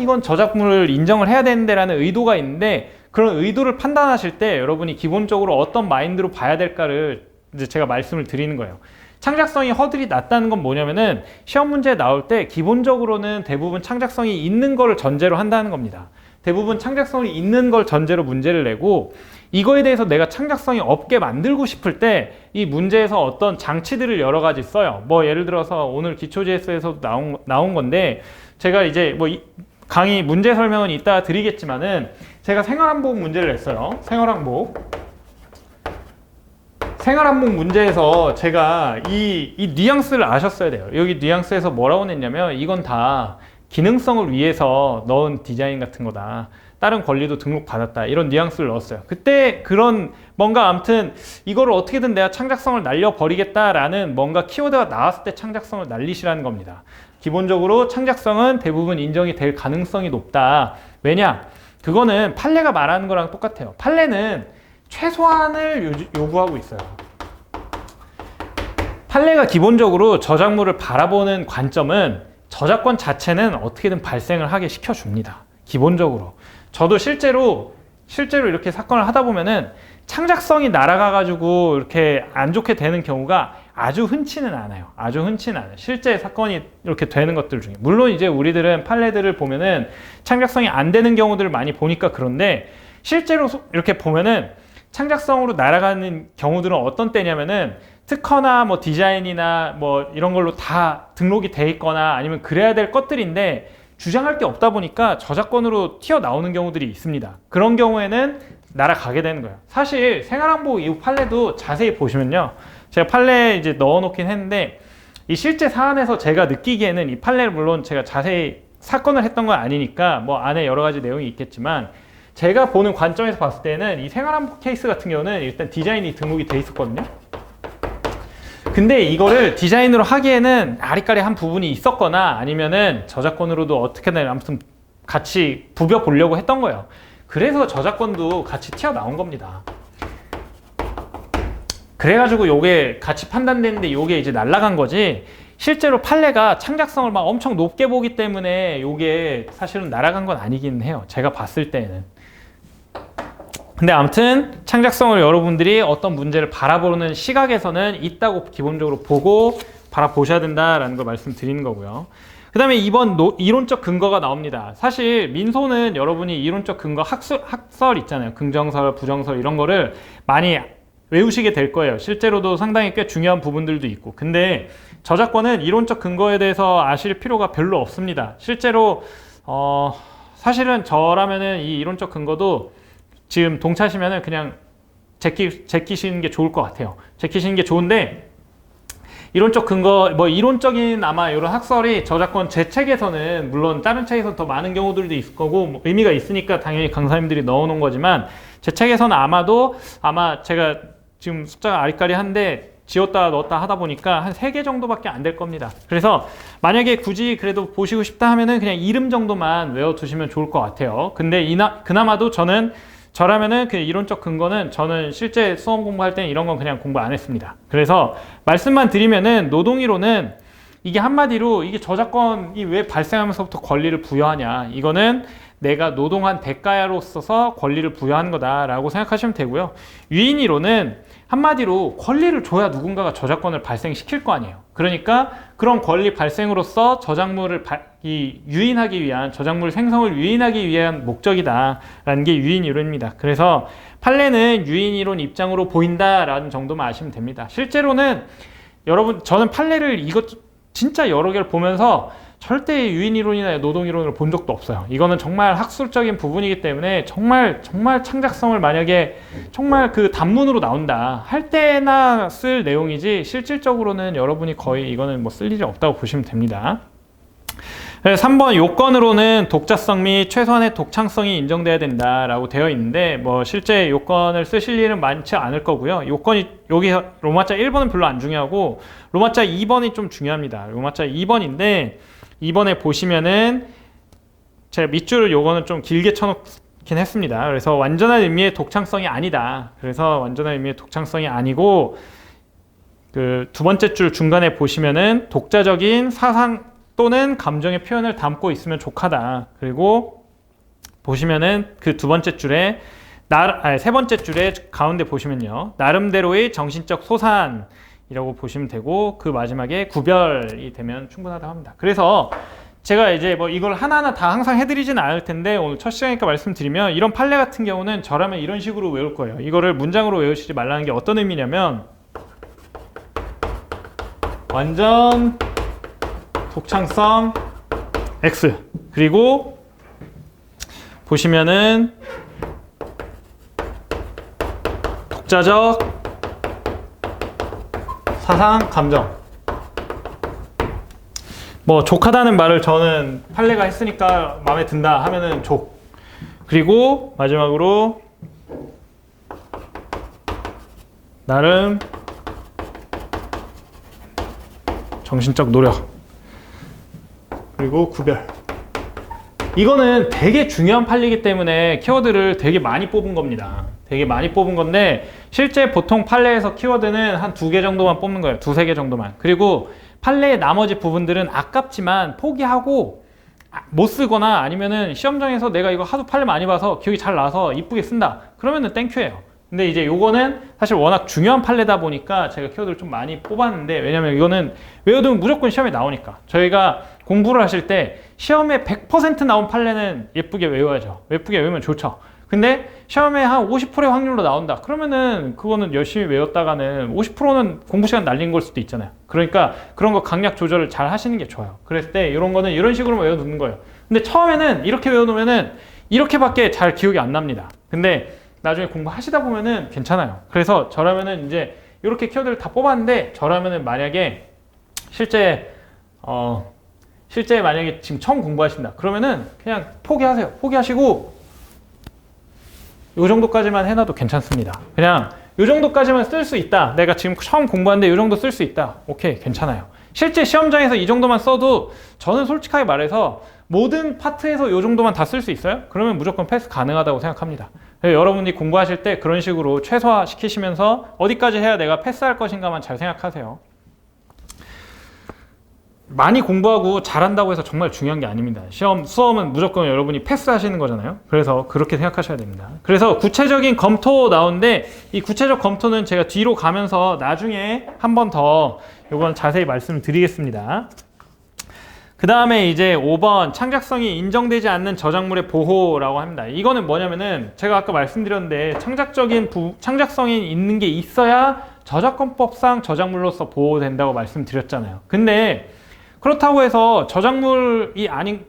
이건 저작물을 인정을 해야 되는데 라는 의도가 있는데, 그런 의도를 판단하실 때 여러분이 기본적으로 어떤 마인드로 봐야 될까를 이제 제가 말씀을 드리는 거예요. 창작성이 허들이 낮다는 건 뭐냐면은 시험 문제에 나올 때 기본적으로는 대부분 창작성이 있는 거를 전제로 한다는 겁니다. 대부분 창작성이 있는 걸 전제로 문제를 내고, 이거에 대해서 내가 창작성이 없게 만들고 싶을 때 이 문제에서 어떤 장치들을 여러 가지 써요. 뭐 예를 들어서 오늘 기초JS에서도 나온 건데, 제가 이제 뭐 강의 문제 설명은 이따 드리겠지만은 제가 생활한복 문제를 냈어요. 생활한복 문제에서 제가 이 뉘앙스를 아셨어야 돼요. 여기 뉘앙스에서 뭐라고 냈냐면 이건 다 기능성을 위해서 넣은 디자인 같은 거다. 다른 권리도 등록받았다. 이런 뉘앙스를 넣었어요. 그때 그런 뭔가 아무튼 이거를 어떻게든 내가 창작성을 날려버리겠다라는 뭔가 키워드가 나왔을 때 창작성을 날리시라는 겁니다. 기본적으로 창작성은 대부분 인정이 될 가능성이 높다. 왜냐? 그거는 판례가 말하는 거랑 똑같아요. 판례는 최소한을 요구하고 있어요. 판례가 기본적으로 저작물을 바라보는 관점은 저작권 자체는 어떻게든 발생을 하게 시켜줍니다. 기본적으로. 저도 실제로 이렇게 사건을 하다 보면은 창작성이 날아가가지고 이렇게 안 좋게 되는 경우가 아주 흔치는 않아요. 실제 사건이 이렇게 되는 것들 중에. 물론 이제 우리들은 판례들을 보면은 창작성이 안 되는 경우들을 많이 보니까 그런데, 실제로 이렇게 보면은 창작성으로 날아가는 경우들은 어떤 때냐면은 특허나 뭐 디자인이나 뭐 이런 걸로 다 등록이 돼 있거나 아니면 그래야 될 것들인데 주장할 게 없다 보니까 저작권으로 튀어나오는 경우들이 있습니다. 그런 경우에는 날아가게 되는 거예요. 사실 생활한복 이 판례도 자세히 보시면요, 제가 판례 이제 넣어놓긴 했는데 이 실제 사안에서 제가 느끼기에는 이 판례를 물론 제가 자세히 사건을 했던 건 아니니까 뭐 안에 여러 가지 내용이 있겠지만, 제가 보는 관점에서 봤을 때는 이 생활한복 케이스 같은 경우는 일단 디자인이 등록이 돼 있었거든요. 근데 이거를 디자인으로 하기에는 아리까리한 부분이 있었거나 아니면은 저작권으로도 어떻게든 아무튼 같이 부벼 보려고 했던 거예요. 그래서 저작권도 같이 튀어나온 겁니다. 그래가지고 요게 같이 판단되는데 요게 이제 날아간 거지, 실제로 판례가 창작성을 막 엄청 높게 보기 때문에 요게 사실은 날아간 건 아니긴 해요. 제가 봤을 때는. 근데 아무튼 창작성을 여러분들이 어떤 문제를 바라보는 시각에서는 있다고 기본적으로 보고 바라보셔야 된다라는 걸 말씀드리는 거고요. 그 다음에 이번 이론적 근거가 나옵니다. 사실 민소는 여러분이 이론적 근거 학설 있잖아요. 긍정설, 부정설 이런 거를 많이 외우시게 될 거예요. 실제로도 상당히 꽤 중요한 부분들도 있고. 근데 저작권은 이론적 근거에 대해서 아실 필요가 별로 없습니다. 실제로 사실은 저라면은 이 이론적 근거도 지금 동차시면은 그냥 제끼시는 게 좋을 것 같아요. 제끼시는 게 좋은데, 이론적 근거, 뭐 이론적인 아마 이런 학설이 저작권 제 책에서는 물론 다른 책에서 더 많은 경우들도 있을 거고 뭐 의미가 있으니까 당연히 강사님들이 넣어놓은 거지만, 제 책에서는 아마 제가 지금 숫자가 아리까리한데 지웠다 넣었다 하다 보니까 한 3개 정도밖에 안 될 겁니다. 그래서 만약에 굳이 그래도 보시고 싶다 하면은 그냥 이름 정도만 외워두시면 좋을 것 같아요. 근데 그나마도 저라면은 그 이론적 근거는 저는 실제 수험 공부할 때는 이런 건 그냥 공부 안 했습니다. 그래서 말씀만 드리면은 노동이론은 이게 한마디로 이게 저작권이 왜 발생하면서부터 권리를 부여하냐, 이거는 내가 노동한 대가로서 권리를 부여하는 거다라고 생각하시면 되고요. 유인이론은 한마디로 권리를 줘야 누군가가 저작권을 발생시킬 거 아니에요. 그러니까 그런 권리 발생으로서 저작물을 유인하기 위한, 저작물 생성을 유인하기 위한 목적이다라는 게 유인 이론입니다. 그래서 판례는 유인 이론 입장으로 보인다라는 정도만 아시면 됩니다. 실제로는 여러분, 저는 판례를 진짜 여러 개를 보면서 절대 유인 이론이나 노동 이론을 본 적도 없어요. 이거는 정말 학술적인 부분이기 때문에 정말 창작성을 만약에 정말 그 단문으로 나온다 할 때나 쓸 내용이지, 실질적으로는 여러분이 거의 이거는 뭐 쓸 일이 없다고 보시면 됩니다. 3번 요건으로는 독자성 및 최소한의 독창성이 인정돼야 된다라고 되어 있는데, 뭐 실제 요건을 쓰실 일은 많지 않을 거고요. 요건이 여기 로마자 1번은 별로 안 중요하고 로마자 2번이 좀 중요합니다. 로마자 2번인데 2번에 보시면은 제가 밑줄을 요거는 좀 길게 쳐놓긴 했습니다. 그래서 완전한 의미의 독창성이 아니다. 그래서 완전한 의미의 독창성이 아니고, 그 두 번째 줄 중간에 보시면은 독자적인 사상 또는 감정의 표현을 담고 있으면 족하다. 그리고 보시면은 그 두 번째 줄에 세 번째 줄에 가운데 보시면요, 나름대로의 정신적 소산이라고 보시면 되고, 그 마지막에 구별이 되면 충분하다고 합니다. 그래서 제가 이제 뭐 이걸 하나하나 다 항상 해드리진 않을 텐데, 오늘 첫 시간이니까 말씀드리면, 이런 판례 같은 경우는 저라면 이런 식으로 외울 거예요. 이거를 문장으로 외우시지 말라는 게 어떤 의미냐면, 완전 독창성 X, 그리고 보시면은 독자적 사상 감정, 뭐 족하다는 말을 저는 판례가 했으니까 마음에 든다 하면은 족, 그리고 마지막으로 나름 정신적 노력, 그리고 구별. 이거는 되게 중요한 판례이기 때문에 키워드를 되게 많이 뽑은 겁니다. 되게 많이 뽑은 건데, 실제 보통 판례에서 키워드는 한 2개 정도만 뽑는 거예요. 2-3개 정도만. 그리고 판례의 나머지 부분들은 아깝지만 포기하고 못 쓰거나, 아니면은 시험장에서 내가 이거 하도 판례 많이 봐서 기억이 잘 나서 이쁘게 쓴다, 그러면은 땡큐예요. 근데 이제 요거는 사실 워낙 중요한 판례다 보니까 제가 키워드를 좀 많이 뽑았는데, 왜냐면 이거는 외워두면 무조건 시험에 나오니까. 저희가 공부를 하실 때 시험에 100% 나온 판례는 예쁘게 외워야죠. 예쁘게 외우면 좋죠. 근데 시험에 한 50%의 확률로 나온다, 그러면은 그거는 열심히 외웠다가는 50%는 공부 시간 날린 걸 수도 있잖아요. 그러니까 그런 거 강약 조절을 잘 하시는 게 좋아요. 그랬을 때 이런 거는 이런 식으로 외워두는 거예요. 근데 처음에는 이렇게 외워놓으면은 이렇게밖에 잘 기억이 안 납니다. 근데 나중에 공부하시다 보면은 괜찮아요. 그래서 저라면은 이제 이렇게 키워드를 다 뽑았는데, 저라면은 만약에 실제 만약에 지금 처음 공부하신다 그러면은 그냥 포기하세요. 포기하시고 요 정도까지만 해놔도 괜찮습니다. 그냥 요 정도까지만 쓸 수 있다, 내가 지금 처음 공부하는데 요 정도 쓸 수 있다, 오케이, 괜찮아요. 실제 시험장에서 이 정도만 써도 저는 솔직하게 말해서 모든 파트에서 요 정도만 다 쓸 수 있어요? 그러면 무조건 패스 가능하다고 생각합니다. 여러분이 공부하실 때 그런 식으로 최소화 시키시면서 어디까지 해야 내가 패스할 것인가만 잘 생각하세요. 많이 공부하고 잘한다고 해서 정말 중요한 게 아닙니다. 수험은 무조건 여러분이 패스하시는 거잖아요. 그래서 그렇게 생각하셔야 됩니다. 그래서 구체적인 검토 나오는데, 이 구체적 검토는 제가 뒤로 가면서 나중에 한 번 더 이건 자세히 말씀을 드리겠습니다. 그 다음에 이제 5번 창작성이 인정되지 않는 저작물의 보호라고 합니다. 이거는 뭐냐면은 제가 아까 말씀드렸는데, 창작성이 있는 게 있어야 저작권법상 저작물로서 보호된다고 말씀드렸잖아요. 근데 그렇다고 해서 저작물이 아닌,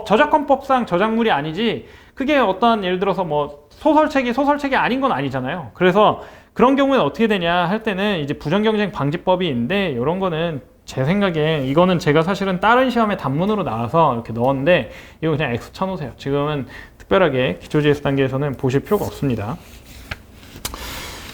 저작권법상 저작물이 아니지, 그게 어떤 예를 들어서 뭐 소설책이 아닌 건 아니잖아요. 그래서 그런 경우에는 어떻게 되냐 할 때는 이제 부정경쟁 방지법이 있는데, 이런 거는 제 생각에 이거는 제가 사실은 다른 시험에 단문으로 나와서 이렇게 넣었는데, 이거 그냥 X 쳐놓으세요. 지금은 특별하게 기초JS 단계에서는 보실 필요가 없습니다.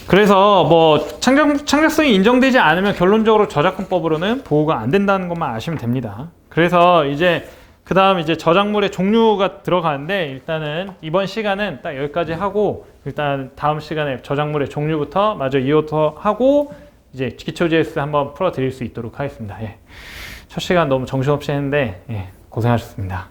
그래서 뭐 창작성이 인정되지 않으면 결론적으로 저작권법으로는 보호가 안 된다는 것만 아시면 됩니다. 그래서 이제 그 다음 이제 저작물의 종류가 들어가는데, 일단은 이번 시간은 딱 여기까지 하고, 일단 다음 시간에 저작물의 종류부터 마저 이어서 하고 이제 기초JS 한번 풀어 드릴 수 있도록 하겠습니다. 첫 시간 너무 정신없이 했는데 고생하셨습니다.